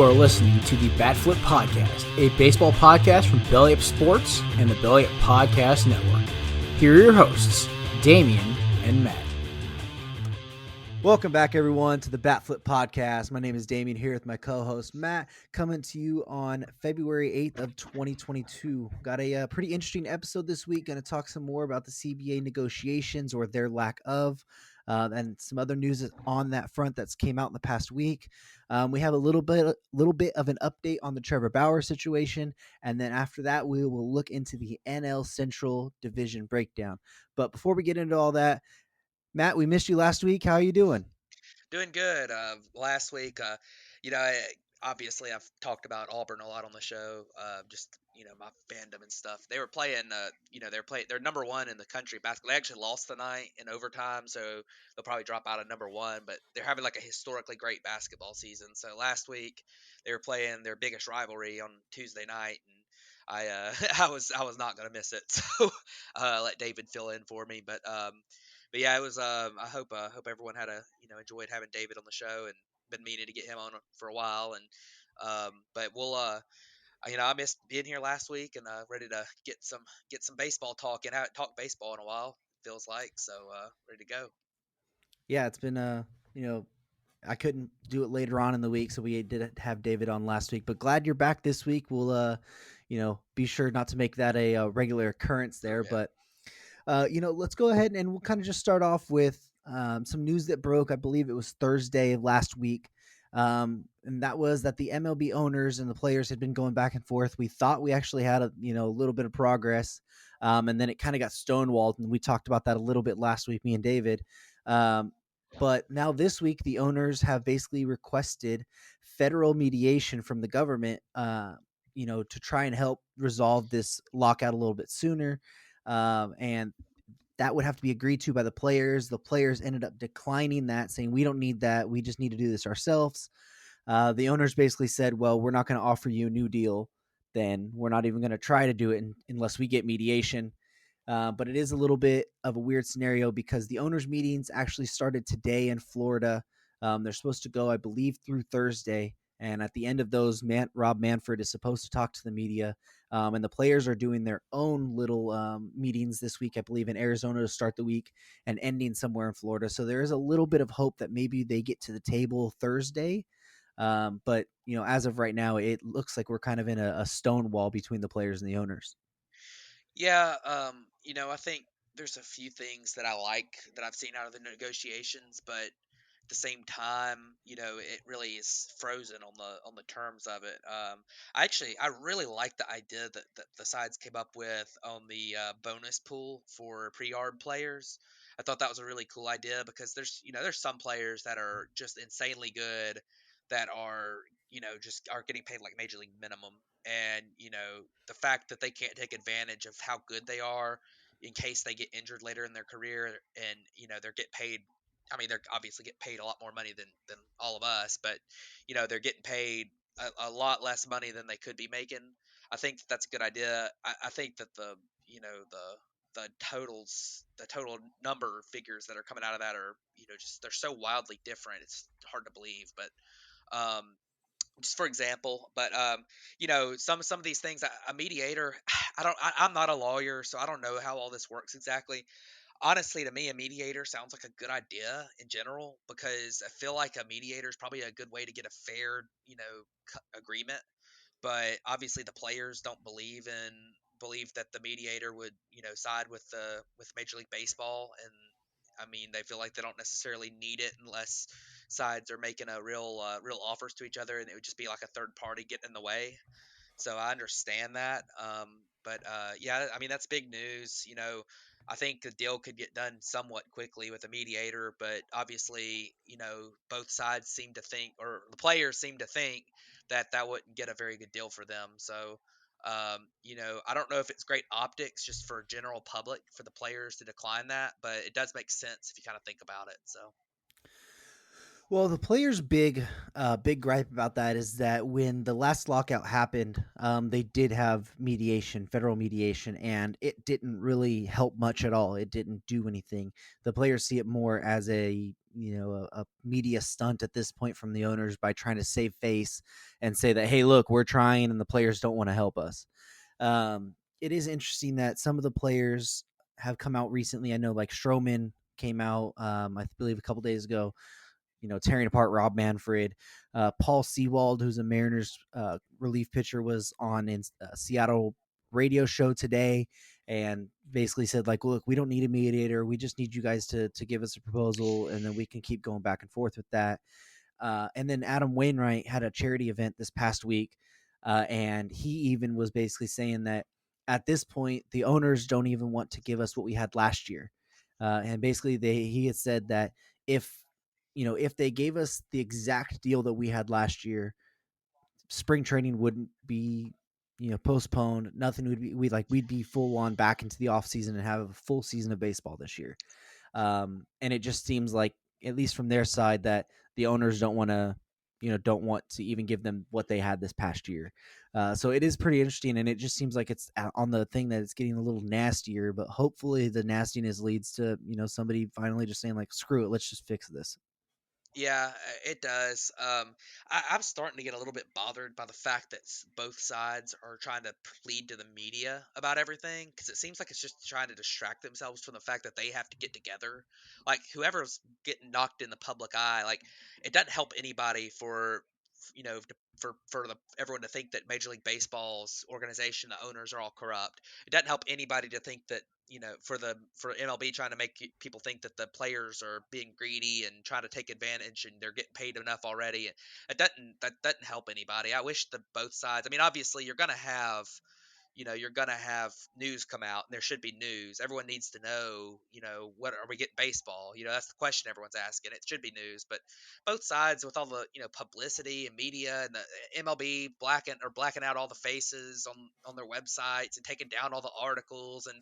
You are listening to the Bat Flip Podcast, a baseball podcast from Belly Up Sports and the Belly Up Podcast Network. Here are your hosts, Damian and Matt. Welcome back, everyone, to the Bat Flip Podcast. My name is Damian, here with my co-host, Matt, coming to you on February 8th of 2022. Got a pretty interesting episode this week. Going to talk some more about the CBA negotiations or their lack of, and some other news on that front that's came out in the past week. We have a little bit of an update on the Trevor Bauer situation, and then after that, we will look into the NL Central Division breakdown. But before we get into all that, Matt, we missed you last week. How are you doing? Doing good. Last week, obviously I've talked about Auburn a lot on the show. Just my fandom and stuff. They were playing. They're number one in the country basketball. They actually lost tonight in overtime, so they'll probably drop out of number one. But they're having like a historically great basketball season. So last week they were playing their biggest rivalry on Tuesday night, and I was not gonna miss it. So let David fill in for me, but yeah, it was. I hope everyone had enjoyed having David on the show and been meaning to get him on for a while. And but we'll I missed being here last week and ready to get some baseball talk and haven't talked baseball in a while. Feels like so ready to go. Yeah, it's been I couldn't do it later on in the week, so we did have David on last week. But glad you're back this week. We'll be sure not to make that a regular occurrence there, Okay. but. Let's go ahead and we'll kind of just start off with some news that broke. I believe it was Thursday of last week. And that was that the MLB owners and the players had been going back and forth. We thought we actually had a little bit of progress. And then it kind of got stonewalled. And we talked about that a little bit last week, me and David. But now this week, the owners have basically requested federal mediation from the government, to try and help resolve this lockout a little bit sooner. And that would have to be agreed to by the players. The players ended up declining that, saying, we don't need that. We just need to do this ourselves. The owners basically said, well, we're not going to offer you a new deal. Then we're not even going to try to do it unless we get mediation. But it is a little bit of a weird scenario because the owners' meetings actually started today in Florida. They're supposed to go, I believe, through Thursday. And at the end of those, Rob Manfred is supposed to talk to the media. And the players are doing their own little meetings this week, I believe, in Arizona to start the week and ending somewhere in Florida. So there is a little bit of hope that maybe they get to the table Thursday. But, as of right now, it looks like we're kind of in a stone wall between the players and the owners. Yeah. I think there's a few things that I like that I've seen out of the negotiations, but at the same time, it really is frozen on the terms of it. I really like the idea that the sides came up with on the bonus pool for pre-yard players. I thought that was a really cool idea because there's some players that are just insanely good that are just are getting paid like major league minimum, and the fact that they can't take advantage of how good they are in case they get injured later in their career, and they're get paid. I mean, they're obviously get paid a lot more money than all of us, but they're getting paid a lot less money than they could be making. I think that's a good idea. I think that the total number figures that are coming out of that are just they're so wildly different. It's hard to believe, but um, just for example, but some of these things, a mediator, I'm not a lawyer, so I don't know how all this works exactly. Honestly, to me, a mediator sounds like a good idea in general because I feel like a mediator is probably a good way to get a fair, agreement. But obviously, the players don't believe that the mediator would, side with Major League Baseball, and I mean, they feel like they don't necessarily need it unless sides are making a real offers to each other, and it would just be like a third party getting in the way. So I understand that. But yeah, I mean that's big news. I think the deal could get done somewhat quickly with a mediator, but obviously, both sides seem to think, or the players seem to think that wouldn't get a very good deal for them. So, I don't know if it's great optics just for general public for the players to decline that, but it does make sense if you kind of think about it. So. Well, the players' big gripe about that is that when the last lockout happened, they did have mediation, federal mediation, and it didn't really help much at all. It didn't do anything. The players see it more as a media stunt at this point from the owners by trying to save face and say that, hey, look, we're trying, and the players don't want to help us. It is interesting that some of the players have come out recently. I know, like Stroman came out, I believe, a couple days ago, tearing apart Rob Manfred. Paul Sewald, who's a Mariners relief pitcher, was on in Seattle radio show today and basically said, like, look, we don't need a mediator. We just need you guys to give us a proposal, and then we can keep going back and forth with that. And then Adam Wainwright had a charity event this past week, and he even was basically saying that at this point, the owners don't even want to give us what we had last year. And basically, he had said that if they gave us the exact deal that we had last year, spring training wouldn't be postponed. Nothing would be we'd be full on back into the off season and have a full season of baseball this year. And it just seems like, at least from their side, that the owners don't want to even give them what they had this past year. So it is pretty interesting, and it just seems like it's on the thing that it's getting a little nastier. But hopefully, the nastiness leads to somebody finally just saying, like, screw it, let's just fix this. Yeah, it does. I'm starting to get a little bit bothered by the fact that both sides are trying to plead to the media about everything because it seems like it's just trying to distract themselves from the fact that they have to get together. Like whoever's getting knocked in the public eye, like it doesn't help anybody for for everyone to think that Major League Baseball's organization, the owners are all corrupt. It doesn't help anybody to think that for MLB trying to make people think that the players are being greedy and trying to take advantage and they're getting paid enough already. That doesn't help anybody. I wish the both sides. I mean, obviously, you're gonna have news come out, and there should be news. Everyone needs to know, what are we getting baseball? That's the question everyone's asking. It should be news, but both sides with all the publicity and media and the MLB blacking out all the faces on their websites and taking down all the articles, and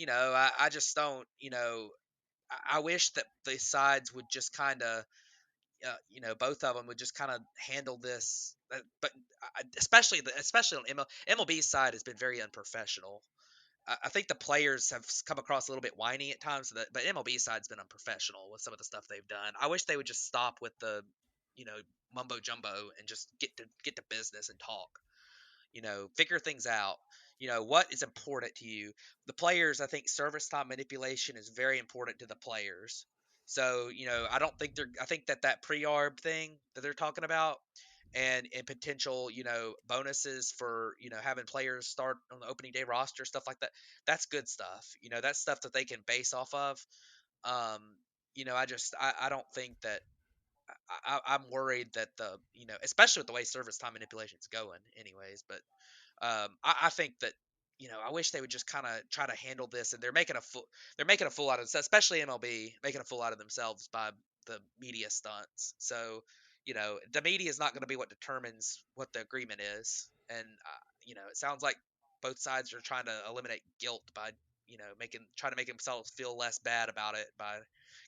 I just don't. I wish that the sides would just kind of both of them would just kind of handle this. But especially on MLB's side has been very unprofessional. I think the players have come across a little bit whiny at times, but MLB side's been unprofessional with some of the stuff they've done. I wish they would just stop with the you know mumbo jumbo and just get to business and talk. Figure things out. What is important to you? The players, I think service time manipulation is very important to the players. So, I don't think I think that pre-arb thing that they're talking about and potential, bonuses for, having players start on the opening day roster, stuff like that. That's good stuff. That's stuff that they can base off of. Um, I don't think that I'm worried that especially with the way service time manipulation is going anyways, but I think that I wish they would just kind of try to handle this, and they're making a fool out of themselves, especially MLB making a fool out of themselves by the media stunts. So the media is not going to be what determines what the agreement is, and it sounds like both sides are trying to eliminate guilt by trying to make themselves feel less bad about it by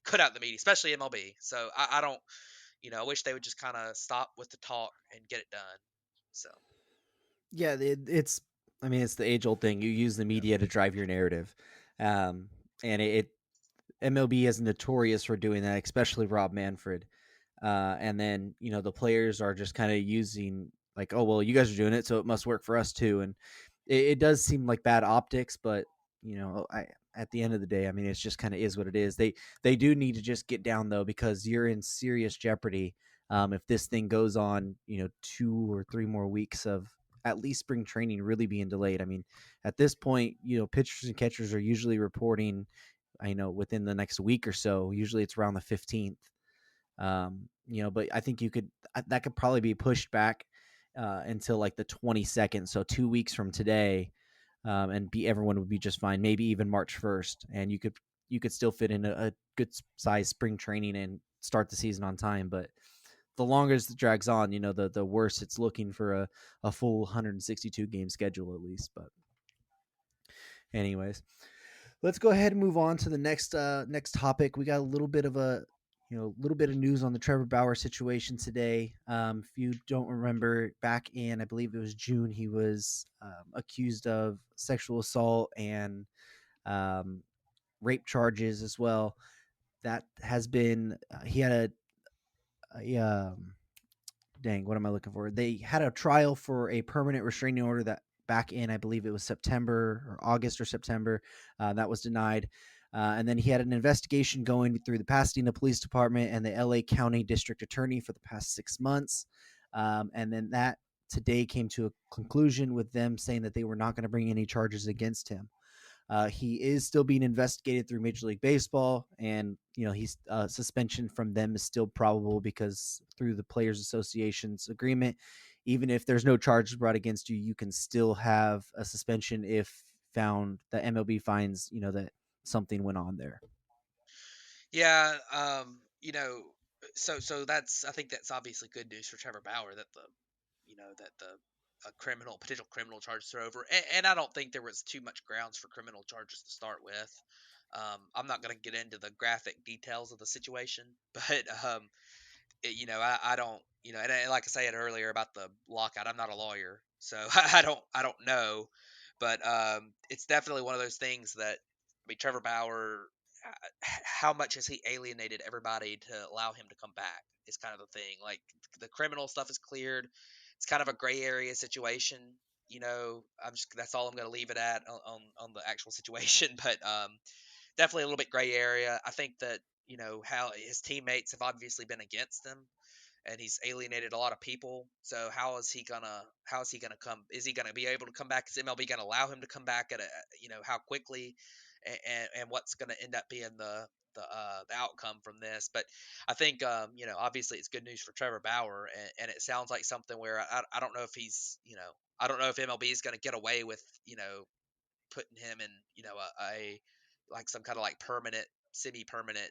cut out the media, especially MLB. So I don't I wish they would just kind of stop with the talk and get it done. So. Yeah, it's the age old thing. You use the media to drive your narrative, um, and MLB is notorious for doing that, especially Rob Manfred. And then the players are just kind of using, like, oh well, you guys are doing it, so it must work for us too. And it does seem like bad optics, but at the end of the day, I mean, it's just kind of is what it is. They do need to just get down though, because you're in serious jeopardy if this thing goes on 2 or 3 more weeks of at least spring training really being delayed. I mean, at this point, pitchers and catchers are usually reporting, I know, within the next week or so. Usually it's around the 15th. But I think that could probably be pushed back until like the 22nd. So 2 weeks from today, and everyone would be just fine. Maybe even March 1st, and you could still fit in a good size spring training and start the season on time. But the longer it drags on, the worse it's looking for a full 162 game schedule at least. But anyways, let's go ahead and move on to the next topic. We got a little bit of a a little bit of news on the Trevor Bauer situation today. If you don't remember, back in, I believe it was June, he was accused of sexual assault and rape charges as well. That has been, he had what am I looking for? They had a trial for a permanent restraining order that back in, I believe it was September or August or September, that was denied. And then he had an investigation going through the Pasadena Police Department and the LA County District Attorney for the past 6 months. And then that today came to a conclusion with them saying that they were not going to bring any charges against him. He is still being investigated through Major League Baseball, and he's suspension from them is still probable because through the Players Association's agreement, even if there's no charges brought against you, you can still have a suspension if found that MLB finds that something went on there. Yeah, so I think that's obviously good news for Trevor Bauer that the potential criminal charges are over, and I don't think there was too much grounds for criminal charges to start with. I'm not going to get into the graphic details of the situation, but I don't, and like I said earlier about the lockout, I'm not a lawyer, so I don't know, but it's definitely one of those things that, I mean, Trevor Bauer, how much has he alienated everybody to allow him to come back? Is kind of the thing. Like, the criminal stuff is cleared. It's kind of a gray area situation. That's all I'm going to leave it at on the actual situation, but definitely a little bit gray area. I think that how his teammates have obviously been against him, and he's alienated a lot of people. So how is he gonna come? Is he gonna be able to come back? Is MLB gonna allow him to come back at how quickly, and what's gonna end up being the outcome from this? But I think obviously it's good news for Trevor Bauer, and it sounds like something where I don't know if I don't know if MLB is gonna get away with putting him in a like some kind of like permanent, semi-permanent,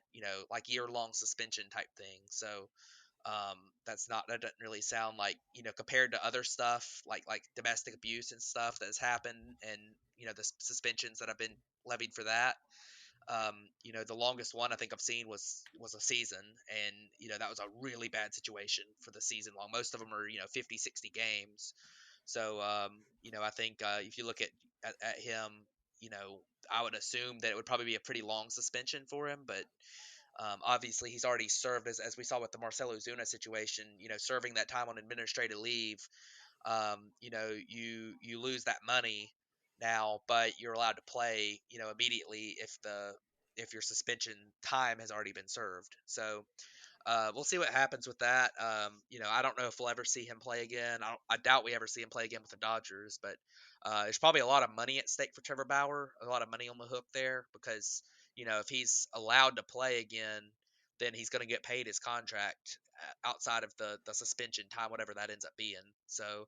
like year-long suspension type thing. So that doesn't really sound like, compared to other stuff like domestic abuse and stuff that has happened, and the suspensions that have been levied for that. The longest one I think I've seen was a season, and that was a really bad situation for the season long. Most of them are 50, 60 games. So I think if you look at him, I would assume that it would probably be a pretty long suspension for him, but obviously, he's already served, as we saw with the Marcelo Zuna situation. Serving that time on administrative leave, you lose that money now, but you're allowed to play, immediately if your suspension time has already been served. So we'll see what happens with that. I don't know if we'll ever see him play again. I doubt we ever see him play again with the Dodgers, but there's probably a lot of money at stake for Trevor Bauer, a lot of money on the hook there, because if he's allowed to play again, then he's going to get paid his contract outside of the suspension time, whatever that ends up being. So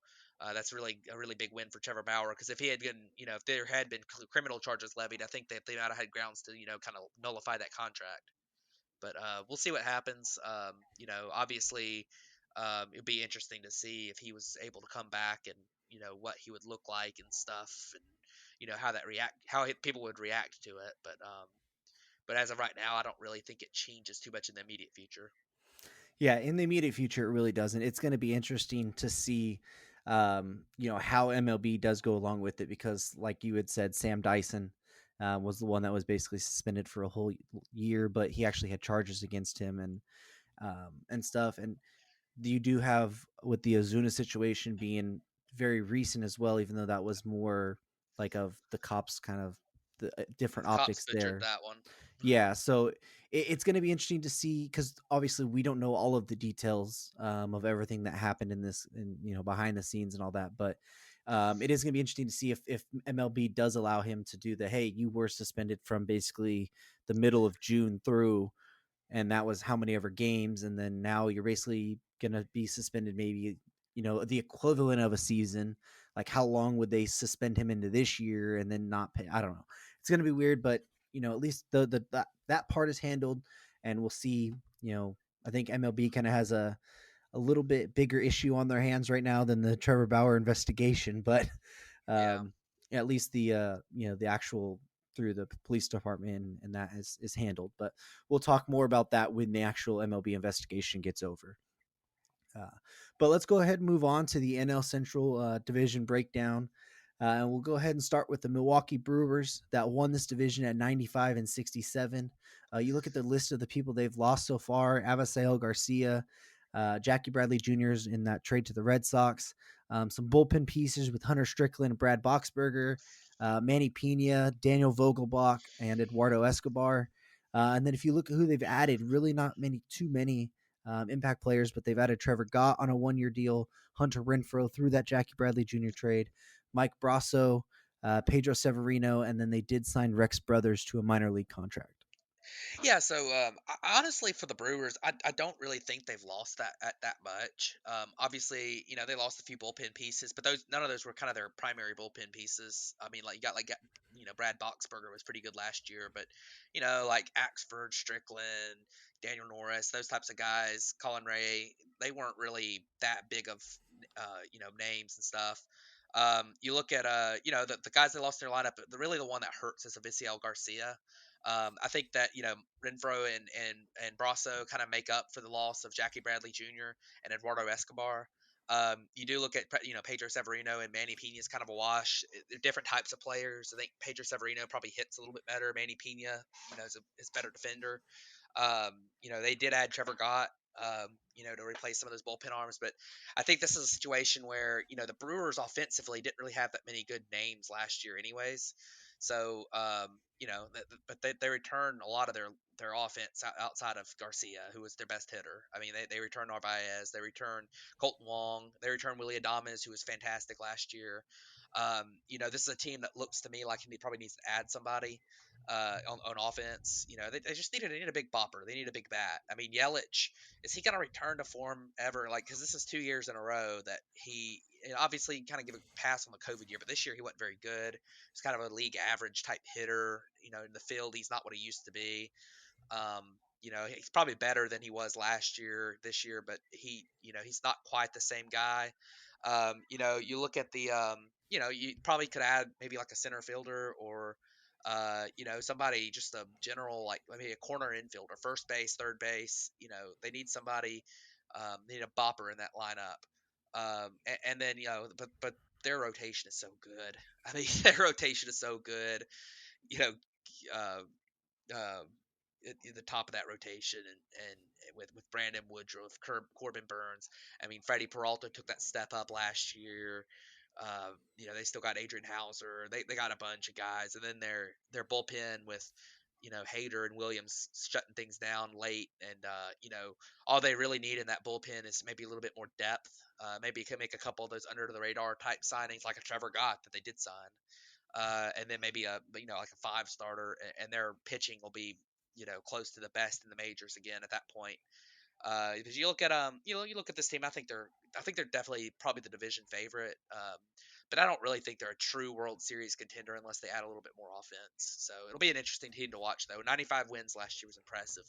that's really a really big win for Trevor Bauer, because if he had been, if there had been criminal charges levied, I think that they might have had grounds to kind of nullify that contract. But we'll see what happens. Obviously, it'd be interesting to see if he was able to come back, and what he would look like and stuff, and how people would react to it. But as of right now, I don't really think it changes too much in the immediate future. Yeah, in the immediate future, it really doesn't. It's going to be interesting to see, how MLB does go along with it, because, like you had said, Sam Dyson was the one that was basically suspended for a whole year, but he actually had charges against him and stuff. And you do have, with the Ozuna situation being very recent as well, even though that was more like of the cops kind of the different The cops optics butchered there. that one. Yeah, so it's going to be interesting to see, because obviously we don't know all of the details of everything that happened in this, and behind the scenes and all that. But it is going to be interesting to see if MLB does allow him to do the, hey, you were suspended from basically the middle of June through, and that was how many ever games, and then now you're basically going to be suspended maybe the equivalent of a season. Like, how long would they suspend him into this year and then not pay? I don't know. It's going to be weird, but at least that part is handled, and we'll see. I think MLB kind of has a little bit bigger issue on their hands right now than the Trevor Bauer investigation, but Yeah. at least the actual through the police department, and that is handled. But we'll talk more about that when the actual MLB investigation gets over. But let's go ahead and move on to the NL Central division breakdown. And we'll go ahead and start with the Milwaukee Brewers that won this division at 95-67. You look at the list of the people they've lost so far: Avisail Garcia, Jackie Bradley Jr.'s in that trade to the Red Sox, some bullpen pieces with Hunter Strickland, Brad Boxberger, Manny Pena, Daniel Vogelbach, and Eduardo Escobar. And then if you look at who they've added, really not too many impact players, but they've added Trevor Gott on a 1-year deal, Hunter Renfroe through that Jackie Bradley Jr. trade, Mike Brasso, Pedro Severino, and then they did sign Rex Brothers to a minor league contract. Yeah, so honestly, for the Brewers, I don't really think they've lost that much. Obviously, they lost a few bullpen pieces, but none of those were kind of their primary bullpen pieces. I mean, like you got Brad Boxberger was pretty good last year, but like Axford, Strickland, Daniel Norris, those types of guys, Colin Ray, they weren't really that big of names and stuff. You look at the guys that lost their lineup. Really the one that hurts is Avisail Garcia. I think that Renfroe and Brasso kind of make up for the loss of Jackie Bradley Jr. and Eduardo Escobar. You do look at Pedro Severino and Manny Pena is kind of a wash. They're different types of players. I think Pedro Severino probably hits a little bit better. Manny Pena, is a better defender. They did add Trevor Gott, to replace some of those bullpen arms. But I think this is a situation where, the Brewers offensively didn't really have that many good names last year anyways. So, but they returned a lot of their offense outside of Garcia, who was their best hitter. I mean, they returned Narvaez, they returned Colton Wong, they returned Willie Adames, who was fantastic last year. This is a team that looks to me like he probably needs to add somebody on offense. They just need a big bopper. They need a big bat. I mean, Yelich, is he going to return to form ever? Like, because this is 2 years in a row that he obviously kind of give a pass on the COVID year, but this year he wasn't very good. He's kind of a league average type hitter. In the field, he's not what he used to be. He's probably better than he was last year, this year, but he's not quite the same guy. You look at you probably could add maybe like a center fielder or, somebody just a general, like maybe a corner infielder, first base, third base. They need somebody, they need a bopper in that lineup. And then, but their rotation is so good. I mean, their rotation is so good. You know, uh, uh, at the top of that rotation, and with Brandon Woodruff, Corbin Burns. I mean, Freddie Peralta took that step up last year. They still got Adrian Hauser. They got a bunch of guys, and then their bullpen with Hader and Williams shutting things down late, and all they really need in that bullpen is maybe a little bit more depth. Maybe you can make a couple of those under the radar type signings like a Trevor Gott that they did sign. And then maybe like a 5 starter, and their pitching will be close to the best in the majors again at that point. Because you look at you look at this team, I think they're definitely probably the division favorite. But I don't really think they're a true World Series contender unless they add a little bit more offense. So it'll be an interesting team to watch, though. 95 wins last year was impressive.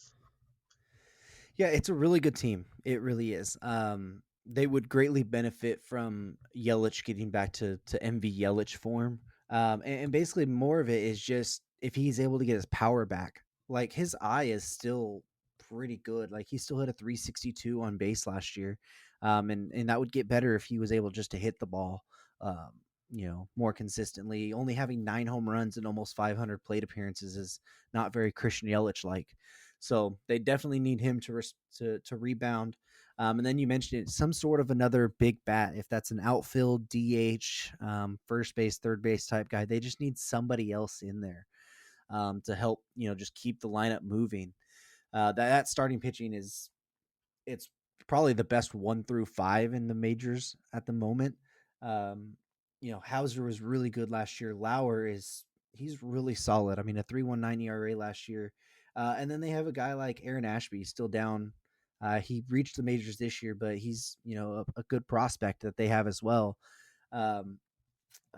Yeah, it's a really good team. It really is. They would greatly benefit from Yelich getting back to MV Yelich form. And basically more of it is just if he's able to get his power back. Like his eye is still pretty good. Like he still hit a 362 on base last year. And that would get better if he was able just to hit the ball, more consistently. Only having 9 home runs and almost 500 plate appearances is not very Christian Yelich like. So they definitely need him to rebound. And then you mentioned it, some sort of another big bat. If that's an outfield DH, first base, third base type guy, they just need somebody else in there to help, just keep the lineup moving. That starting pitching it's probably the best 1 through 5 in the majors at the moment. Hauser was really good last year. Lauer he's really solid. I mean, a 3.19 ERA last year. And then they have a guy like Aaron Ashby still down. He reached the majors this year, but he's, a good prospect that they have as well. A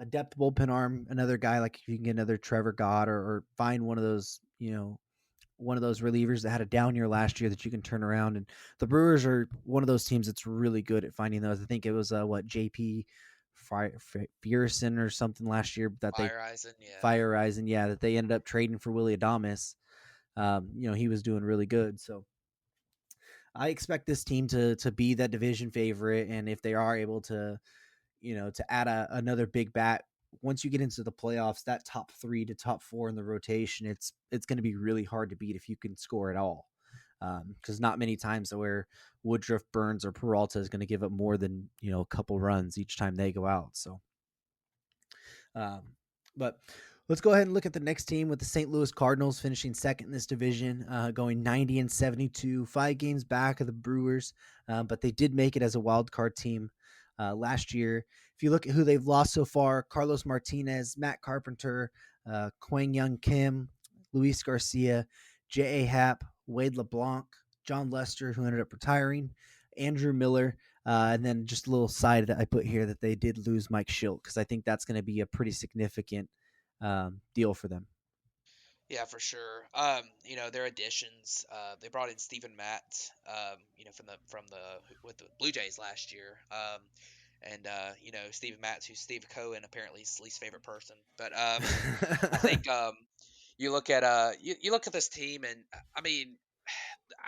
depth bullpen arm, another guy, like if you can get another Trevor Gott or find one of those, one of those relievers that had a down year last year that you can turn around. And the Brewers are one of those teams that's really good at finding those. I think it was JP Fierson or something last year that they Fire Eisen, yeah. Fire Eisen, yeah, that they ended up trading for Willie Adames. He was doing really good. So I expect this team to be that division favorite, and if they are able to, to add another big bat once you get into the playoffs, that top 3 to top 4 in the rotation, it's going to be really hard to beat if you can score at all. Because not many times where Woodruff, Burns, or Peralta is going to give up more than a couple runs each time they go out. So, but let's go ahead and look at the next team with the St. Louis Cardinals finishing second in this division, going 90-72, 5 games back of the Brewers, but they did make it as a wild card team last year. If you look at who they've lost so far, Carlos Martinez, Matt Carpenter, Kwang Young Kim, Luis Garcia, J.A. Happ, Wade LeBlanc, John Lester, who ended up retiring, Andrew Miller, and then just a little side that I put here that they did lose Mike Schilt, because I think that's going to be a pretty significant deal for them. Yeah, for sure. Their additions. They brought in Stephen Matt. From the with the Blue Jays last year. Stephen Matz, who's Steve Cohen, apparently his least favorite person. But I think you look at you look at this team, and I mean,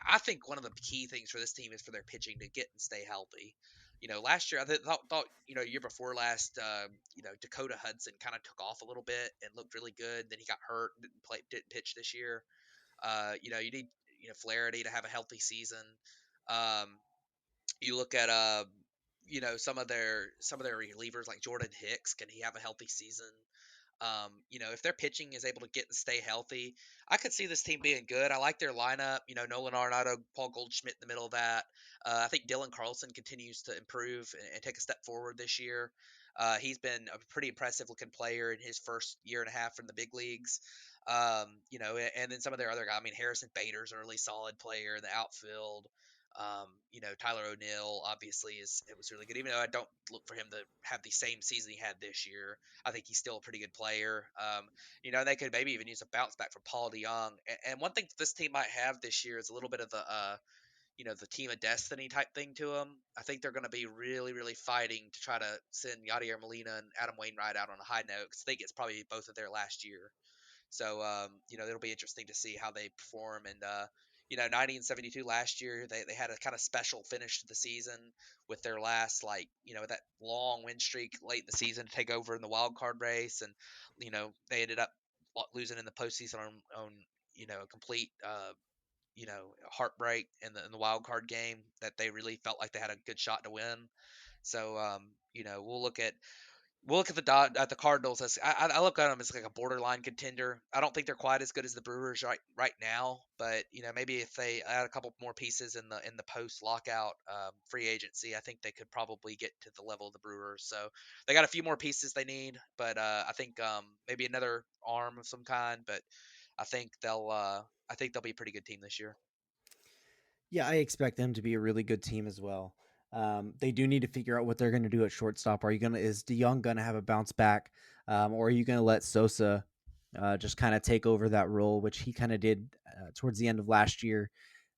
I think one of the key things for this team is for their pitching to get and stay healthy. Last year I thought year before last, Dakota Hudson kind of took off a little bit and looked really good. Then he got hurt, didn't pitch this year. You need Flaherty to have a healthy season. Um, you look at some of their relievers like Jordan Hicks. Can he have a healthy season? If their pitching is able to get and stay healthy, I could see this team being good. I like their lineup. Nolan Arenado, Paul Goldschmidt in the middle of that. I think Dylan Carlson continues to improve and take a step forward this year. He's been a pretty impressive looking player in his first year and a half in the big leagues. And then some of their other guys. I mean, Harrison Bader's a really solid player in the outfield. Tyler O'Neill obviously it was really good. Even though I don't look for him to have the same season he had this year, I think he's still a pretty good player. They could maybe even use a bounce back from Paul DeJong. And one thing this team might have this year is a little bit of the team of destiny type thing to them. I think they're going to be really, really fighting to try to send Yadier Molina and Adam Wainwright out on a high note, because I think it's probably both of their last year. So, it'll be interesting to see how they perform. And, 90-72 last year, they had a kind of special finish to the season with their last, that long win streak late in the season to take over in the wild card race. And, they ended up losing in the postseason on a complete, heartbreak in the wild card game that they really felt like they had a good shot to win. So, we'll look at the Cardinals as I look at them as like a borderline contender. I don't think they're quite as good as the Brewers right now, but maybe if they add a couple more pieces in the post lockout free agency, I think they could probably get to the level of the Brewers. So they got a few more pieces they need, but I think maybe another arm of some kind. But I think they'll be a pretty good team this year. Yeah, I expect them to be a really good team as well. They do need to figure out what they're going to do at shortstop. Is DeJong going to have a bounce back, or are you going to let Sosa just kind of take over that role, which he kind of did towards the end of last year?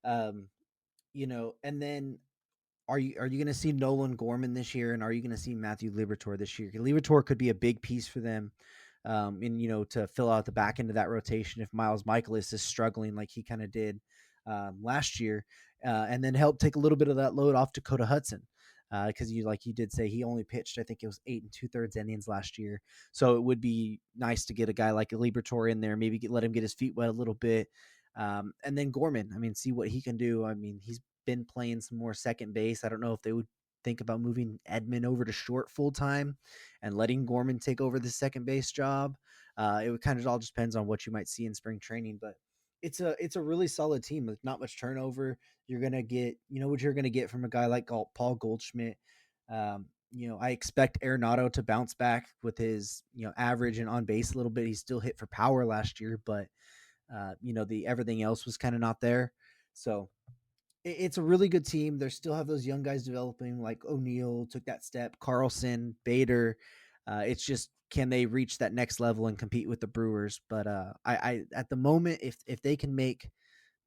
And then are you going to see Nolan Gorman this year, and are you going to see Matthew Liberatore this year? Liberatore could be a big piece for them, to fill out the back end of that rotation if Miles Michaelis is struggling like he kind of did last year, and then help take a little bit of that load off Dakota Hudson. Because you did say he only pitched, I think it was 8 2/3 innings last year. So it would be nice to get a guy like Liberatore in there, maybe let him get his feet wet a little bit. And then Gorman, see what he can do. He's been playing some more second base. I don't know if they would think about moving Edman over to short full time and letting Gorman take over the second base job. It would kind of all depends on what you might see in spring training, but it's a really solid team with not much turnover. You're going to get, what you're going to get from a guy like Paul Goldschmidt. I expect Arenado to bounce back with his, average and on base a little bit. He still hit for power last year, but the everything else was kind of not there. So it's a really good team. They still have those young guys developing, like O'Neill took that step, Carlson, Bader. It's just, can they reach that next level and compete with the Brewers? But I at the moment, if they can make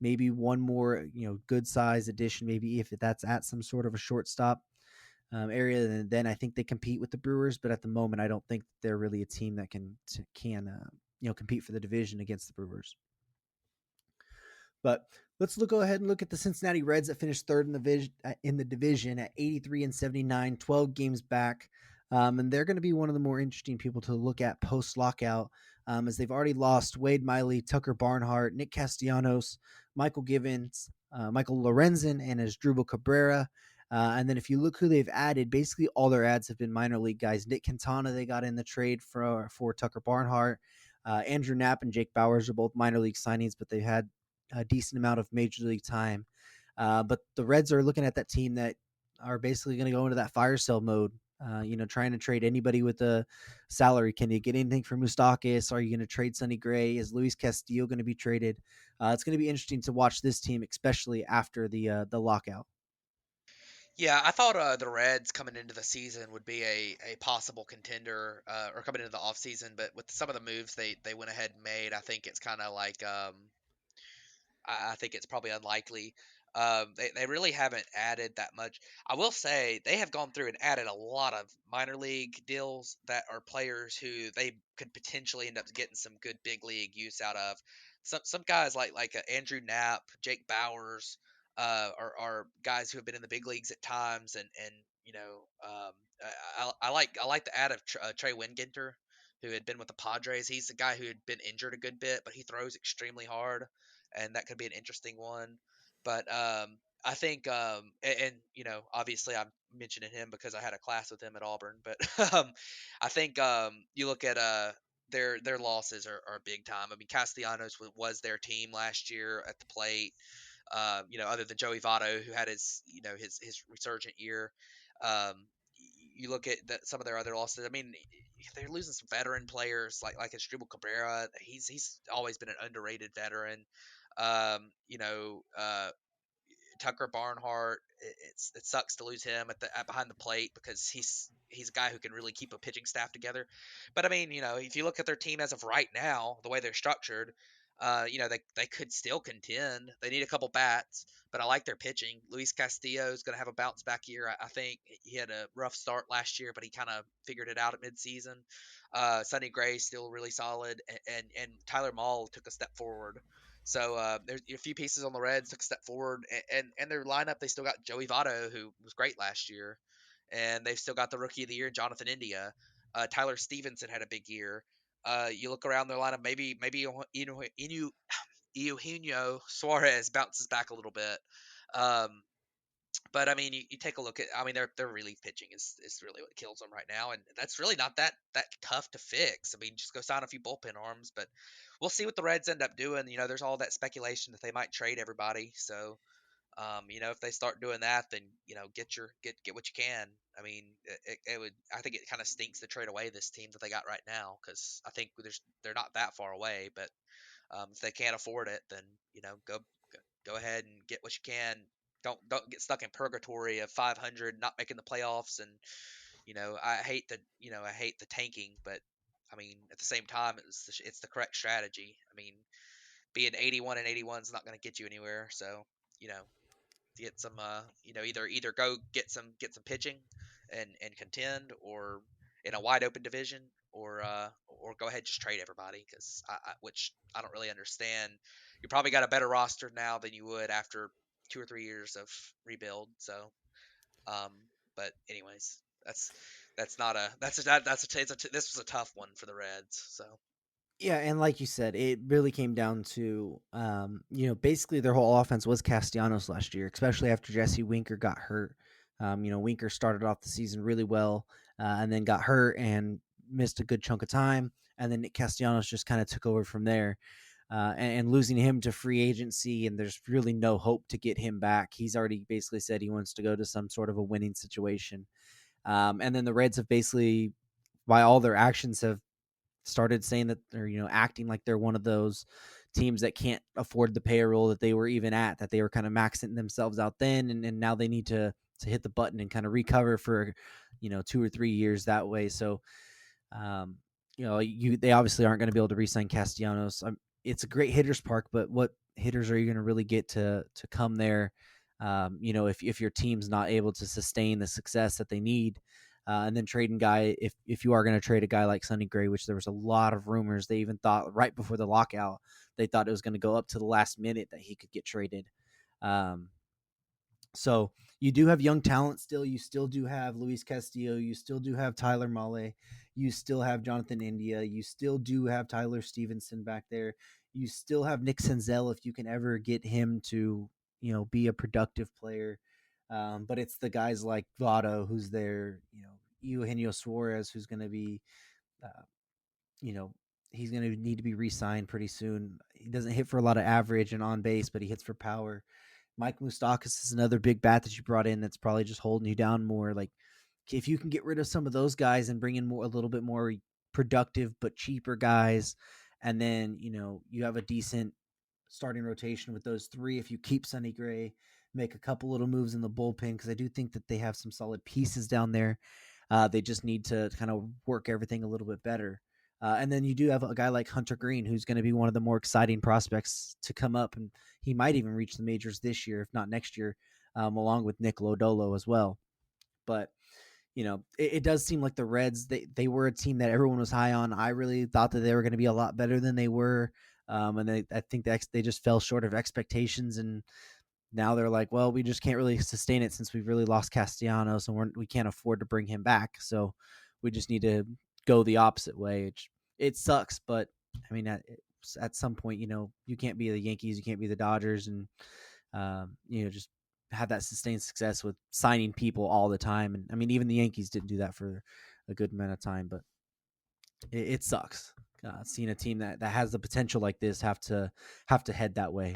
maybe one more good size addition, maybe if that's at some sort of a shortstop, area, then I think they compete with the Brewers. But at the moment, I don't think they're really a team that can compete for the division against the Brewers. But let's go ahead and look at the Cincinnati Reds that finished third in the division at 83-79, 12 games back. And they're going to be one of the more interesting people to look at post-lockout, as they've already lost Wade Miley, Tucker Barnhart, Nick Castellanos, Michael Givens, Michael Lorenzen, and Asdrubal Cabrera. And then if you look who they've added, basically all their adds have been minor league guys. Nick Quintana, they got in the trade for Tucker Barnhart. Andrew Knapp and Jake Bowers are both minor league signings, but they've had a decent amount of major league time. But the Reds are looking at that team that are basically going to go into that fire sale mode, trying to trade anybody with a salary. Can you get anything for Moustakas? Are you going to trade Sonny Gray? Is Luis Castillo going to be traded? It's going to be interesting to watch this team, especially after the lockout. Yeah, I thought the Reds coming into the season would be a possible contender, or coming into the offseason, but with some of the moves they went ahead and made, I think it's kind of like I think it's probably unlikely. They really haven't added that much. I will say they have gone through and added a lot of minor league deals that are players who they could potentially end up getting some good big league use out of. Some guys like Andrew Knapp, Jake Bowers, are guys who have been in the big leagues at times, and you know, I like the add of Trey Wingenter, who had been with the Padres. He's the guy who had been injured a good bit, but he throws extremely hard, and that could be an interesting one. But I think, obviously I'm mentioning him because I had a class with him at Auburn. But I think you look at their losses are big time. I mean, Castellanos was their team last year at the plate. Other than Joey Votto, who had his resurgent year. Um, you look at some of their other losses. I mean, they're losing some veteran players like Asdrubal Cabrera. He's always been an underrated veteran. Um, you know, uh, Tucker Barnhart. It sucks to lose him at behind the plate because he's a guy who can really keep a pitching staff together. But I mean, if you look at their team as of right now, the way they're structured, they could still contend. They need a couple bats, but I like their pitching. Luis Castillo is going to have a bounce back year. I think he had a rough start last year, but he kind of figured it out at midseason. Sonny Gray still really solid, and Tyler Mahle took a step forward. So there's a few pieces on the Reds took a step forward, and their lineup, they still got Joey Votto, who was great last year, and they've still got the Rookie of the Year, Jonathan India. Tyler Stevenson had a big year. You look around their lineup, maybe Eugenio Suarez bounces back a little bit. Um, but I mean, you take a look at. I mean, their relief pitching is really what kills them right now, and that's really not that tough to fix. I mean, just go sign a few bullpen arms, but we'll see what the Reds end up doing. There's all that speculation that they might trade everybody. So, if they start doing that, then get what you can. I mean, it would. I think it kind of stinks to trade away this team that they got right now because I think they're not that far away. But if they can't afford it, then go ahead and get what you can. Don't get stuck in purgatory of 500, not making the playoffs, and I hate the tanking, but I mean at the same time it's the correct strategy. I mean, being 81-81 is not going to get you anywhere. So you know get some either go get some pitching and contend, or in a wide open division, or go ahead and just trade everybody, because which I don't really understand. You probably got a better roster now than you would after 2 or 3 years of rebuild. So um but anyways, that's not a that's a this was a tough one for the Reds. So Yeah, and like you said, it really came down to, basically their whole offense was Castellanos last year, especially after Jesse Winker got hurt. Winker started off the season really well, and then got hurt and missed a good chunk of time, and then Nick Castellanos just kind of took over from there. And losing him to free agency, and there's really no hope to get him back. He's already basically said he wants to go to some sort of a winning situation. And then the Reds have basically, by all their actions, have started saying that they're, acting like they're one of those teams that can't afford the payroll that they were even at, that they were kind of maxing themselves out then. And now they need to hit the button and kind of recover for, 2 or 3 years that way. So, they obviously aren't going to be able to re-sign Castellanos. It's a great hitter's park, but what hitters are you going to really get to come there? If your team's not able to sustain the success that they need, and then trading guy, if you are going to trade a guy like Sonny Gray, which there was a lot of rumors, they even thought right before the lockout, they thought it was going to go up to the last minute that he could get traded. Um, so you do have young talent still. You still do have Luis Castillo. You still do have Tyler Mahle. You still have Jonathan India. You still do have Tyler Stevenson back there. You still have Nick Senzel if you can ever get him to, be a productive player. But it's the guys like Votto who's there, Eugenio Suarez who's going to be, uh, you know, he's going to need to be re-signed pretty soon. He doesn't hit for a lot of average and on base, but he hits for power. Mike Moustakas is another big bat that you brought in that's probably just holding you down more. Like if you can get rid of some of those guys and bring in a little bit more productive but cheaper guys, and then you have a decent starting rotation with those three. If you keep Sonny Gray, make a couple little moves in the bullpen, because I do think that they have some solid pieces down there. They just need to kind of work everything a little bit better. And then you do have a guy like Hunter Green, who's going to be one of the more exciting prospects to come up, and he might even reach the majors this year, if not next year, along with Nick Lodolo as well. But it does seem like the Reds, they were a team that everyone was high on. I really thought that they were going to be a lot better than they were, and I think that they just fell short of expectations, and now they're like, well, we just can't really sustain it since we've really lost Castellanos, and we can't afford to bring him back. So we just need to go the opposite way. It sucks, but I mean, at some point, you can't be the Yankees, you can't be the Dodgers, and just have that sustained success with signing people all the time. And I mean, even the Yankees didn't do that for a good amount of time, but it sucks seeing a team that has the potential like this have to head that way.